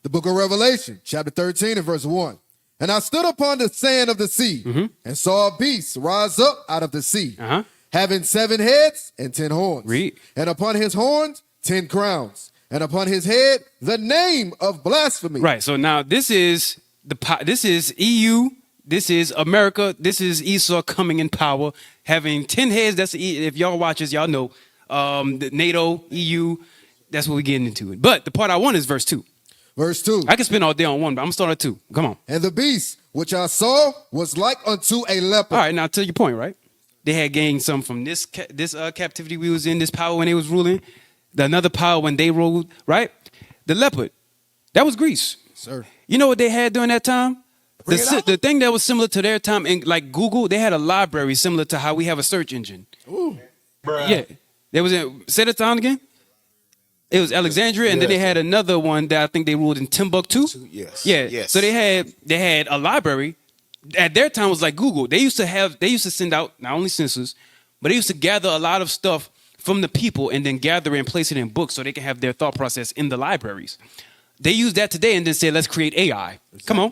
The book of Revelation, chapter 13 and verse 1. And I stood upon the sand of the sea and saw a beast rise up out of the sea, having 7 heads and 10 horns. Read. And upon his horns 10 crowns. And upon his head the name of blasphemy. Right. So now this is EU. This is America. This is Esau coming in power, having 10 heads. That's if y'all watchers, y'all know. The NATO, EU. That's what we're getting into. But the part I want is verse 2. Verse 2. I can spend all day on 1, but I'm starting at 2. Come on. And the beast which I saw was like unto a leopard. All right. Now to your point, right? They had gained some from this captivity we was in, this power when they was ruling. Another power when they ruled, right? The leopard. That was Greece. Sir. You know what they had during that time? The thing that was similar to their time, in like Google, they had a library similar to how we have a search engine. Ooh. Yeah. There was say that down again? It was Alexandria, and then they had another one that I think they ruled in Timbuktu. Yes. Yeah. Yes. So they had a library. At their time it was like Google. They used to send out not only census, but they used to gather a lot of stuff from the people and then gather and place it in books so they can have their thought process in the libraries. They use that today and then say, let's create AI. Come on.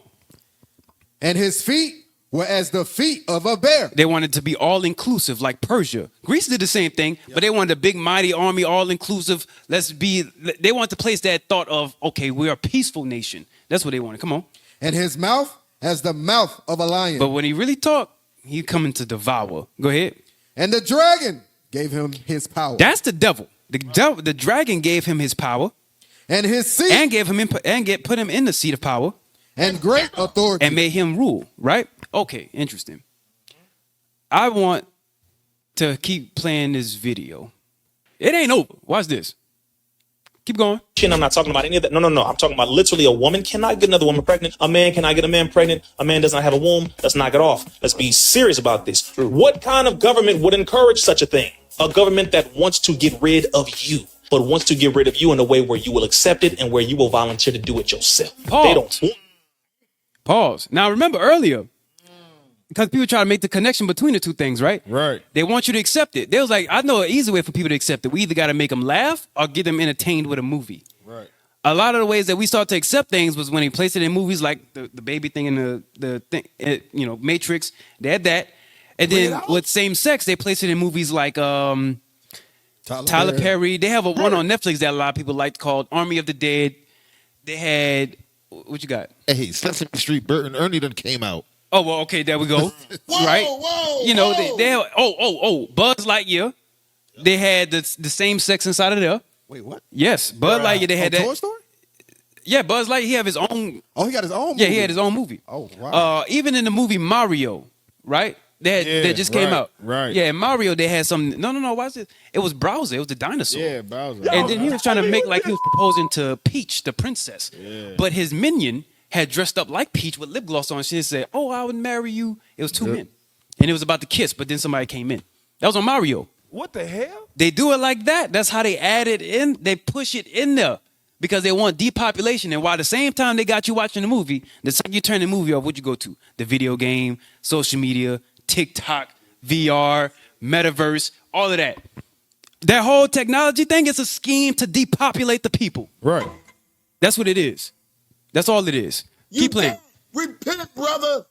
And his feet were as the feet of a bear. They wanted to be all-inclusive like Persia. Greece did the same thing, but they wanted a big, mighty army, all-inclusive. They wanted to place that thought of, okay, we're a peaceful nation. That's what they wanted. Come on. And his mouth as the mouth of a lion. But when he really talked, he coming to devour. Go ahead. And the dragon gave him his power. That's the devil. The dragon gave him his power. And his seat. And put him in the seat of power. And great authority. And made him rule, right? Okay, interesting. I want to keep playing this video. It ain't over. Watch this. Keep going. I'm not talking about any of that. No. I'm talking about literally a woman cannot get another woman pregnant. A man cannot get a man pregnant. A man does not have a womb. Let's knock it off. Let's be serious about this. What kind of government would encourage such a thing? A government that wants to get rid of you, but wants to get rid of you in a way where you will accept it and where you will volunteer to do it yourself. Pause. They don't. Pause. Now remember earlier, because people try to make the connection between the two things, right? Right. They want you to accept it. They was like, I know an easy way for people to accept it. We either got to make them laugh or get them entertained with a movie. Right. A lot of the ways that we start to accept things was when they placed it in movies like the baby thing in the thing, Matrix. They had that. And then with same sex, they placed it in movies like Tyler Perry. They have one on Netflix that a lot of people like called Army of the Dead. They had, what you got? Hey, Sesame Street, Bert and Ernie done came out. Oh, well, okay, there we go. Right? They have, Buzz Lightyear. They had the same sex inside of there. Wait, what? Yes, Buzz Lightyear, they had that. Toy Story? Yeah, Buzz Lightyear, he have his own. Oh, he got his own movie? Yeah, he had his own movie. Oh, wow. Even in the movie Mario, right? That just came out. Right. Yeah, in Mario, they had some. No. Watch it. It was Bowser. It was the dinosaur. Yeah, Bowser. And then he was trying to make like he was proposing to Peach, the princess. Yeah. But his minion had dressed up like Peach with lip gloss on. She said, "Oh, I would marry you." It was two men, and it was about to kiss. But then somebody came in. That was on Mario. What the hell? They do it like that. That's how they add it in. They push it in there because they want depopulation. And while at the same time they got you watching the movie, the second you turn the movie off, what'd you go to? The video game, social media, TikTok, VR, metaverse, all of that. That whole technology thing is a scheme to depopulate the people. Right. That's what it is. That's all it is. Keep playing. Repent, brother.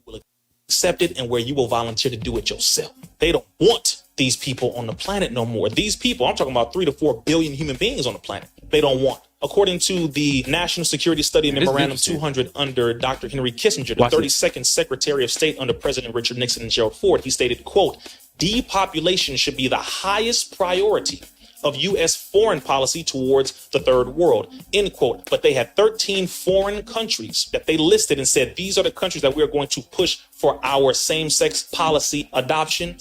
Will accept it and where you will volunteer to do it yourself. They don't want these people on the planet no more. These people, I'm talking about 3 to 4 billion human beings on the planet. They don't want. According to the National Security Study Memorandum 200 under Dr. Henry Kissinger, the 32nd Secretary of State under President Richard Nixon and Gerald Ford, he stated, quote, depopulation should be the highest priority of U.S. foreign policy towards the third world, end quote. But they had 13 foreign countries that they listed and said, these are the countries that we are going to push for our same-sex policy adoption.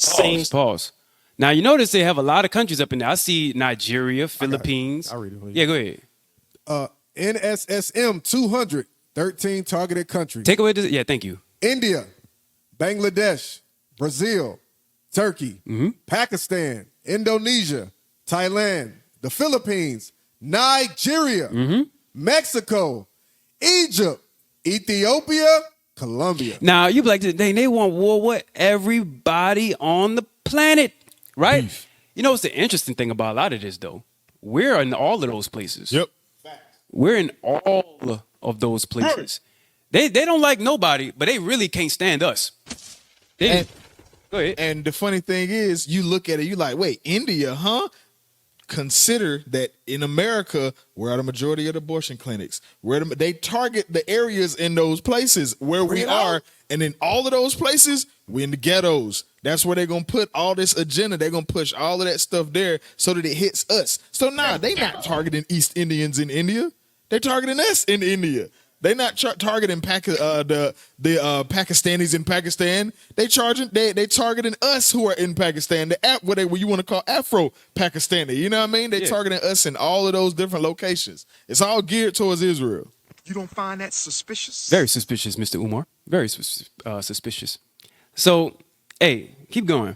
Pause. Now, you notice they have a lot of countries up in there. I see Nigeria, Philippines. I'll read it for you. Yeah, go ahead. NSSM 200, 13 targeted countries. Take away this. Yeah, thank you. India, Bangladesh, Brazil, Turkey, Pakistan, Indonesia, Thailand, the Philippines, Nigeria, Mexico, Egypt, Ethiopia, Colombia. Now, you be like, they want war with everybody on the planet, right? Beef. You know what's the interesting thing about a lot of this, though? We're in all of those places. Yep. We're in all of those places. They don't like nobody, but they really can't stand us. Go ahead. And the funny thing is, you look at it, you like, wait, India, huh? Consider that in America, where are the majority of the abortion clinics? They target the areas in those places where we are, and in all of those places, we're in the ghettos. That's where they're gonna put all this agenda. They're gonna push all of that stuff there so that it hits us. So now they're not targeting East Indians in India. They're targeting us in India. They're not targeting the Pakistanis in Pakistan. They targeting us who are in Pakistan. What you want to call Afro-Pakistani. You know what I mean? They're targeting us in all of those different locations. It's all geared towards Israel. You don't find that suspicious? Very suspicious, Mr. Umar. Very suspicious. So, hey, keep going.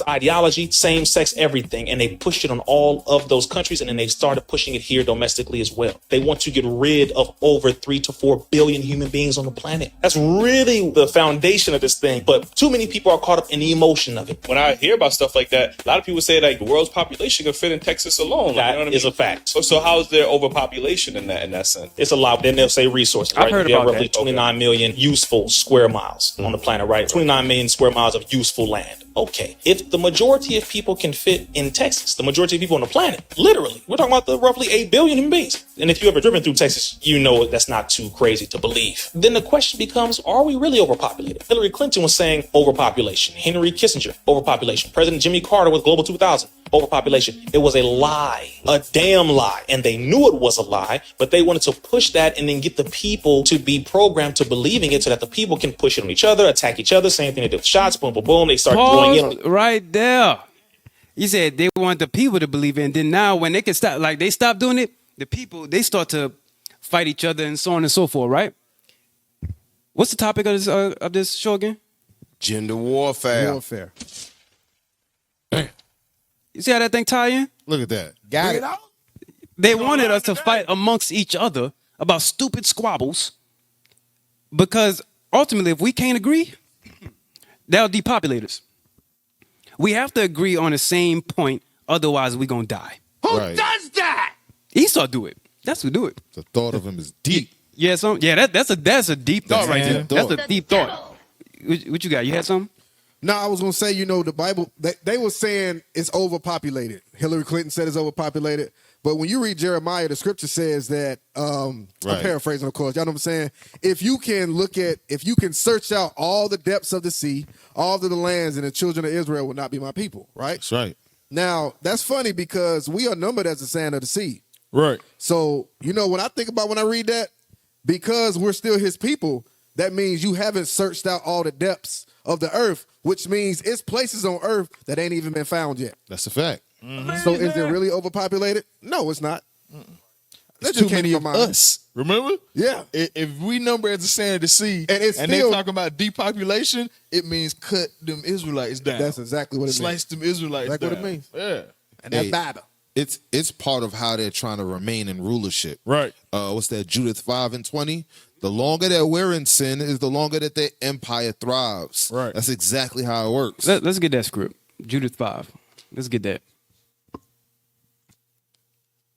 Ideology, same-sex, everything, and they pushed it on all of those countries, and then they started pushing it here domestically as well. They want to get rid of over 3 to 4 billion human beings on the planet. That's really the foundation of this thing, but too many people are caught up in the emotion of it. When I hear about stuff like that, a lot of people say like the world's population could fit in Texas alone. That you know what I mean? is a fact. So how is there overpopulation in that sense? It's a lot. Then they'll say resources. I've Right? heard You have about roughly that. 29 million useful square miles on the planet, right? 29 million square miles of useful land. Okay. If the majority of people can fit in Texas, the majority of people on the planet, literally, we're talking about the roughly 8 billion human beings. And if you've ever driven through Texas, you know that's not too crazy to believe. Then the question becomes, are we really overpopulated? Hillary Clinton was saying overpopulation. Henry Kissinger, overpopulation. President Jimmy Carter with Global 2000, overpopulation. It was a lie, a damn lie. And they knew it was a lie, but they wanted to push that and then get the people to be programmed to believing it so that the people can push it on each other, attack each other. Same thing they did with shots, boom, boom, boom. They start going in on it. Right there. You said they want the people to believe it, and then now when they can stop, like they stop doing it, the people, they start to fight each other and so on and so forth, right? What's the topic of this show again? Gender warfare. Warfare. You see how that thing tie in? Look at that. Got it. They wanted us to fight amongst each other about stupid squabbles because ultimately, if we can't agree, that'll depopulate us. We have to agree on the same point, otherwise we're going to die. Who Right. does that? Esau do it. That's who do it. The thought of him is deep. Yeah, that's a deep thought right there. deep That's thought. a deep thought. What you got? You had something? No, I was going to say, the Bible, they were saying it's overpopulated. Hillary Clinton said it's overpopulated. But when you read Jeremiah, the scripture says that, I'm paraphrasing, of course, y'all know what I'm saying? If you can search out all the depths of the sea, all of the lands, and the children of Israel will not be my people, right? That's right. Now, that's funny because we are numbered as the sand of the sea. Right. So, when I read that, because we're still his people, that means you haven't searched out all the depths of the earth, which means it's places on earth that ain't even been found yet. That's a fact. So is it really overpopulated? No, it's not. There's too many of us. Remember? Yeah. If we number as the sand of the sea, And it's they're still- talking about depopulation, it means cut them Israelites down. That's exactly what it means. Slice them Israelites Exactly down. what it means. Yeah. And that's Hey. Bible. It's part of how they're trying to remain in rulership. Right. What's that? Judith 5:20. The longer that we're in sin is the longer that their empire thrives. Right. That's exactly how it works. Let's get that script. Judith 5. Let's get that.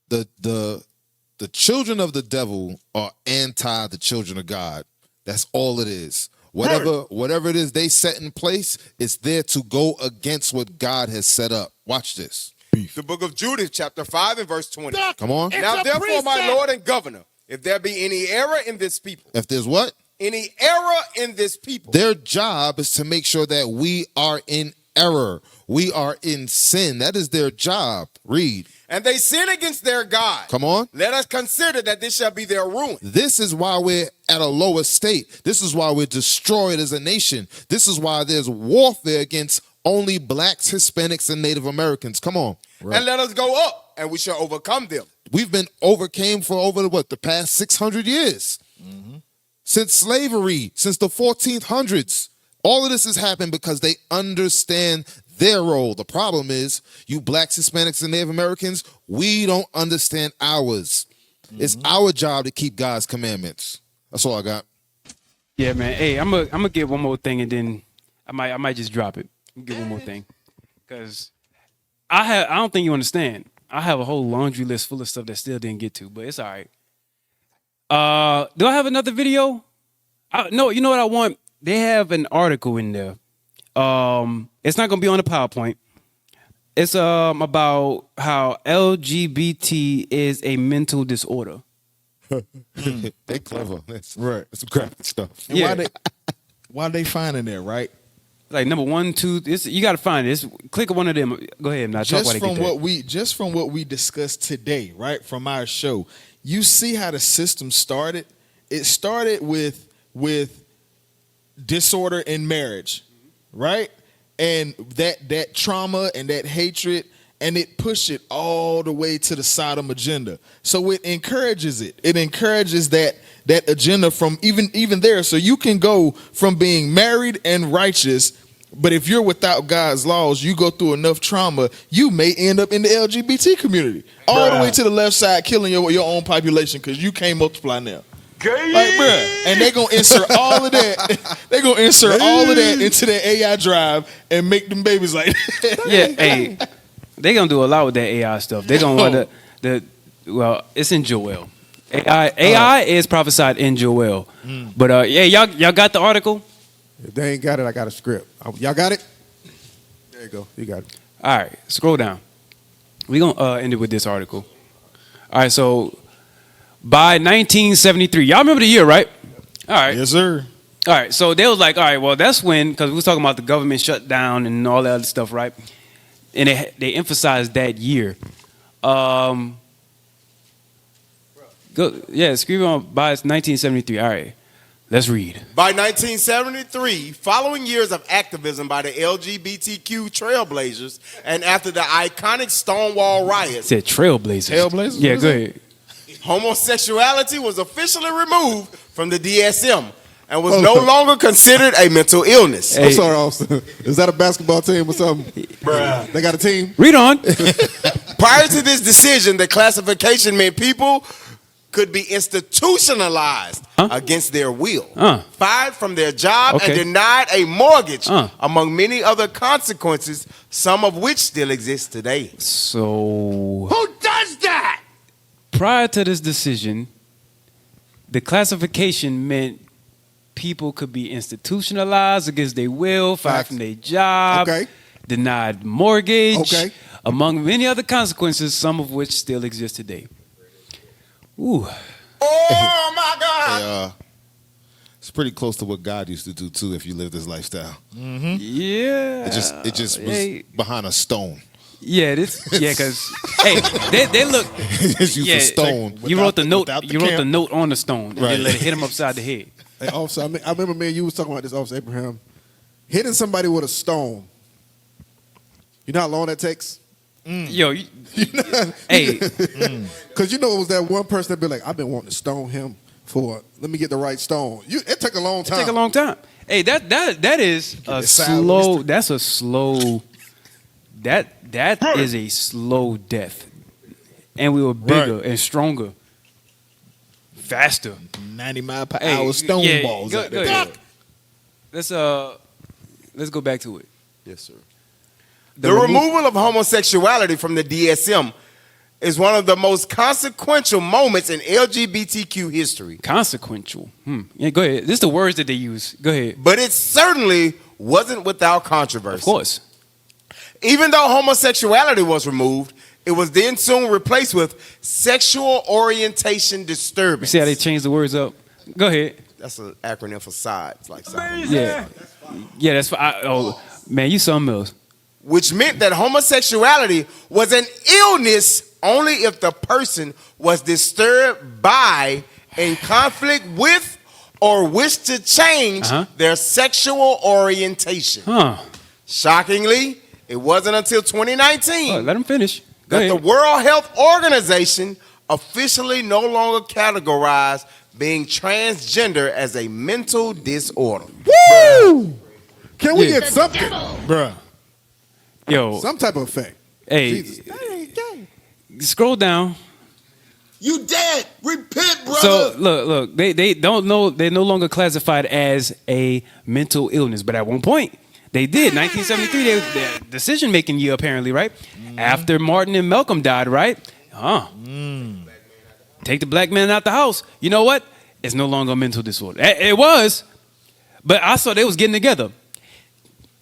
The children of the devil are anti the children of God. That's all it is. Whatever it is they set in place, it's there to go against what God has set up. Watch this. The book of Judith, chapter 5 and verse 20. Come on. Now therefore, my Lord and Governor, if there be any error in this people, If there's what? any error in this people, Their job is to make sure that we are in error. We are in sin. That is their job. Read. And they sin against their God. Come on. Let us consider that this shall be their ruin. This is why we're at a lower state. This is why we're destroyed as a nation. This is why there's warfare against only blacks, Hispanics, and Native Americans. Come on. And let us go up, and we shall overcome them. We've been overcame for over the past 600 years. Since slavery, since the 1400s. All of this has happened because they understand their role. The problem is, you blacks, Hispanics, and Native Americans, we don't understand ours. It's our job to keep God's commandments. That's all I got. Yeah, man. Hey, I'm gonna get one more thing, and then I might just drop it. Get one more thing, because I don't think you understand. I have a whole laundry list full of stuff that still didn't get to, but it's all right. Do I have another video? No, you know what I want? They have an article in there. It's not gonna be on the PowerPoint. It's about how LGBT is a mental disorder. They clever. That's Right. That's some graphic stuff. And Yeah. why they finding that, right? Like number 1, 2. You got to find it. Click one of them. Go ahead and talk Just about it. from what we discussed today, right? From our show, you see how the system started. It started with disorder in marriage, right? And that trauma and that hatred, and it pushed it all the way to the Sodom agenda. So it encourages it. It encourages that agenda from even there. So you can go from being married and righteous, but if you're without God's laws, you go through enough trauma, you may end up in the LGBT community, all the way to the left side, killing your own population because you can't multiply now. Like, bruh, and they're gonna insert all of that. They're gonna insert all of that into their AI drive and make them babies like Yeah, hey, they gonna do a lot with that AI stuff. They gonna want well, it's in Joel. AI is prophesied in Joel. But yeah, y'all got the article? If they ain't got it, I got a script. Y'all got it? There you go. You got it. All right, scroll down. We're gonna end it with this article. All right, so by 1973, y'all remember the year, right? All right. Yes, sir. All right, so they was like, all right, well, that's when, because we was talking about the government shutdown and all that other stuff, right? And they emphasized that year. Scream on by 1973. All right, let's read. By 1973, following years of activism by the LGBTQ trailblazers, and after the iconic Stonewall riots, Said trailblazers. Trailblazers? Yeah, What go is ahead. homosexuality was officially removed from the DSM and was no longer considered a mental illness. I'm sorry, Austin. Is that a basketball team or something? Bruh. They got a team? Read on. Prior to this decision, the classification meant people could be institutionalized against their will, fired from their job, and denied a mortgage, among many other consequences, some of which still exist today. So, Who does that? prior to this decision, the classification meant people could be institutionalized against their will, fired from their job, denied mortgage, among many other consequences, some of which still exist today. Ooh. Oh my God! It's pretty close to what God used to do too. If you live this lifestyle, Yeah. it just was behind a stone. Yeah, because hey, they look. It's used for stone. You wrote the note. without the You wrote the camp. note on the stone, and Right. then let it hit him upside the head. Hey, Officer, I remember, man, you was talking about this, Officer Abraham. Hitting somebody with a stone. You know how long that takes? Yo, hey, Because you know it was that one person that be like, I've been wanting to stone him for, let me get the right stone. It took a long time. take a long time. Hey, that is a slow. That's a slow. That is a slow death, and we were bigger and stronger, faster. 90 mile per hour stone balls. Go out there. ahead. Let's go back to it. Yes, sir. The removal of homosexuality from the DSM is one of the most consequential moments in LGBTQ history. Consequential. Yeah, go ahead. This is the words that they use. Go ahead. But it certainly wasn't without controversy. Of course. Even though homosexuality was removed, it was then soon replaced with sexual orientation disturbance. See how they changed the words up? Go ahead. That's an acronym for SIDE. It's like Yeah. Yeah, that's oh man, you something else. which meant that homosexuality was an illness only if the person was disturbed by, in conflict with, or wished to change their sexual orientation. Shockingly, it wasn't until 2019 let him finish. Go that ahead. the World Health Organization officially no longer categorized being transgender as a mental disorder. Woo! Can we get something? Bruh. Yo, Some type of effect. hey, Jesus. scroll down. You dead. Repent, brother. So look, they don't know, they're no longer classified as a mental illness, but at one point they did. 1973, their decision making year apparently, right? After Martin and Malcolm died, right? Take the black man out the house. You know what? It's no longer a mental disorder. It was, but I saw they was getting together.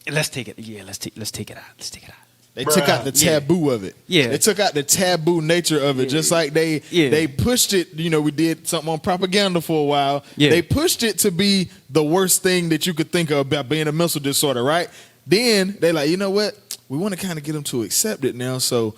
Let's take it. Yeah, let's take it out. Let's take it out. They took out the taboo of it. Yeah. They took out the taboo nature of it, just like they pushed it. You know, we did something on propaganda for a while. Yeah. They pushed it to be the worst thing that you could think of about being a mental disorder, right? Then they like, you know what? We want to kind of get them to accept it now, so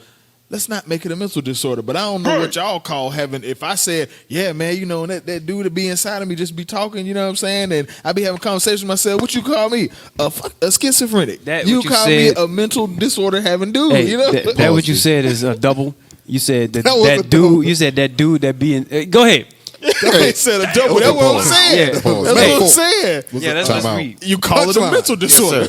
let's not make it a mental disorder. But I don't know what y'all call having. If I said, yeah, man, you know, that dude that be inside of me just be talking, you know what I'm saying? And I be having conversations with myself. What you call me? A schizophrenic. You call me a mental disorder having dude. Hey, you know? that what you said is a double. You said that was a dude. double. You said that dude that be in. Go ahead. They said a double. That's what I'm saying. Yeah. That's what I'm saying. Yeah, let's read. You call it a mental disorder.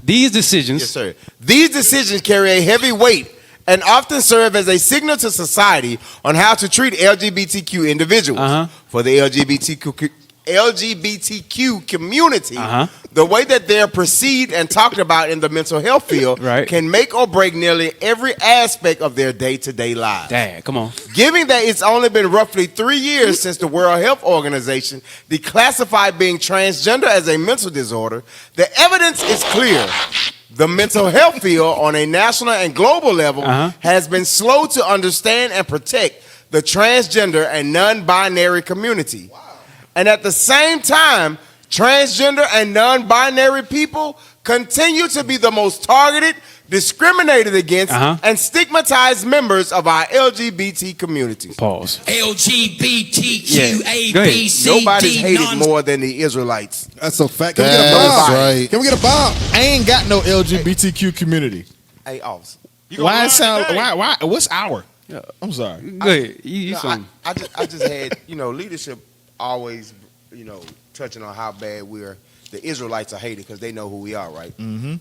These decisions. Yes, sir. These decisions carry a heavy weight and often serve as a signal to society on how to treat LGBTQ individuals. For the LGBTQ community, the way that they're perceived and talked about in the mental health field can make or break nearly every aspect of their day-to-day lives. Dad, come on. Given that it's only been roughly 3 years since the World Health Organization declassified being transgender as a mental disorder, the evidence is clear. The mental health field on a national and global level has been slow to understand and protect the transgender and non-binary community. And at the same time, transgender and non-binary people continue to be the most targeted, discriminated against, and stigmatized members of our LGBT community. Pause. LGBTQ, A, B, C, Nobody's D, hated more than the Israelites. That's a fact. Can we get a bomb? right. Can we get a bomb? I ain't got no LGBTQ community. Hey, officer. Why it sound? Why? What's our? I'm sorry. Go ahead. You I just had, leadership always, touching on how bad the Israelites are hated because they know who we are, right?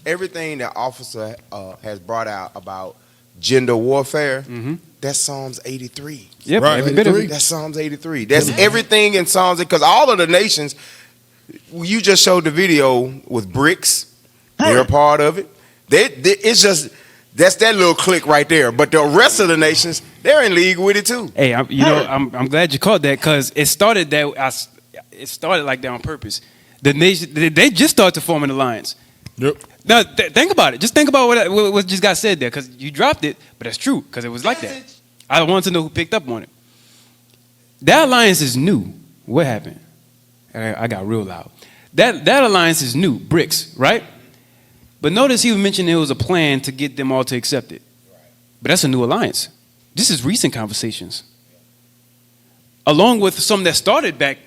Everything that officer has brought out about gender warfare, that's Psalms 83. Yep, Right. every bit of it. That's Psalms 83. That's everything in Psalms, because all of the nations, you just showed the video with BRICS. They're a part of it. It's just, that's that little clique right there. But the rest of the nations, they're in league with it too. Hey, I'm glad you caught that because it started like that on purpose. The nation, they just started to form an alliance. Yep. Now think about it. Just think about what just got said there because you dropped it, but that's true because it was like that. I want to know who picked up on it. That alliance is new. What happened? I got real loud. That alliance is new, BRICS, right? But notice he was mentioning it was a plan to get them all to accept it. But that's a new alliance. This is recent conversations. Along with some that started back,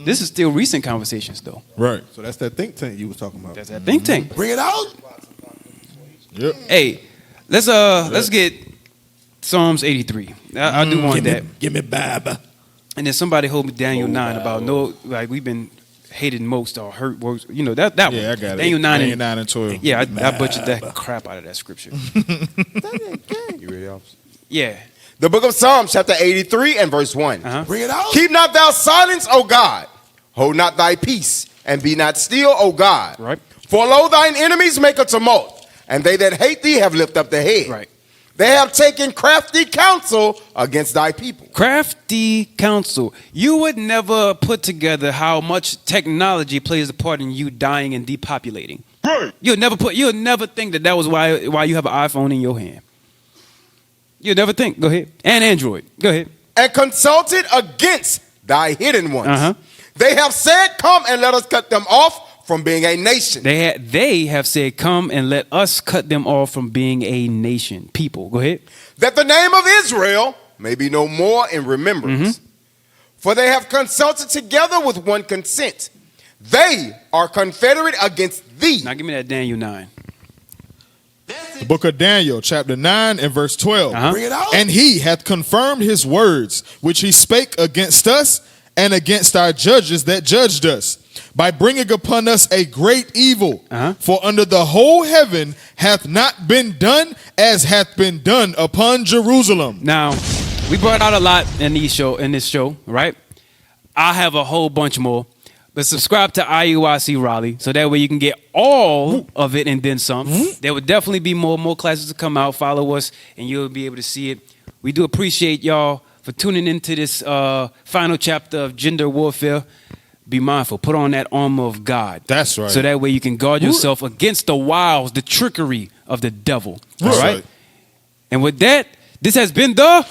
this is still recent conversations though. Right. So that's that think tank you was talking about. That's that think tank. Bring it out. Yep. Hey, let's get Psalms 83. I do want that. Give me Baba. And then somebody hold me Daniel 9 about we've been hated most or hurt worse. That one. Yeah, I got it. Daniel 9 Daniel 9 and 12. Yeah, I butchered that crap out of that scripture. You ready, officer? Yeah. The book of Psalms, chapter 83 and verse 1. Bring it out. Keep not thou silence, O God. Hold not thy peace, and be not still, O God. Right. For lo, thine enemies make a tumult, and they that hate thee have lifted up their head. Right. They have taken crafty counsel against thy people. Crafty counsel. You would never put together how much technology plays a part in you dying and depopulating. Right. You'll never think that was why you have an iPhone in your hand. You'll never think. Go ahead. And Android. Go ahead. And consulted against thy hidden ones. They have said, come and let us cut them off from being a nation. They have said, come and let us cut them off from being a nation. People, go ahead. That the name of Israel may be no more in remembrance. For they have consulted together with one consent. They are confederate against thee. Now give me that Daniel 9. The book of Daniel, chapter 9 and verse 12. Bring it out. And he hath confirmed his words, which he spake against us and against our judges that judged us, by bringing upon us a great evil. For under the whole heaven hath not been done as hath been done upon Jerusalem. Now, we brought out a lot in this show, right? I have a whole bunch more. But subscribe to IUIC Raleigh so that way you can get all of it and then some. There will definitely be more classes to come out. Follow us and you'll be able to see it. We do appreciate y'all for tuning into this final chapter of gender warfare. Be mindful. Put on that armor of God. That's right. So that way you can guard yourself against the wiles, the trickery of the devil. That's all right? right. And with that, this has been the Armor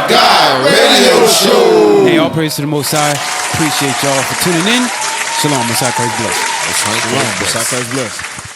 God radio show. Hey, all praise to the Most High. Appreciate y'all for tuning in. Shalom. Messiah Christ bless. Shalom. Messiah Christ bless.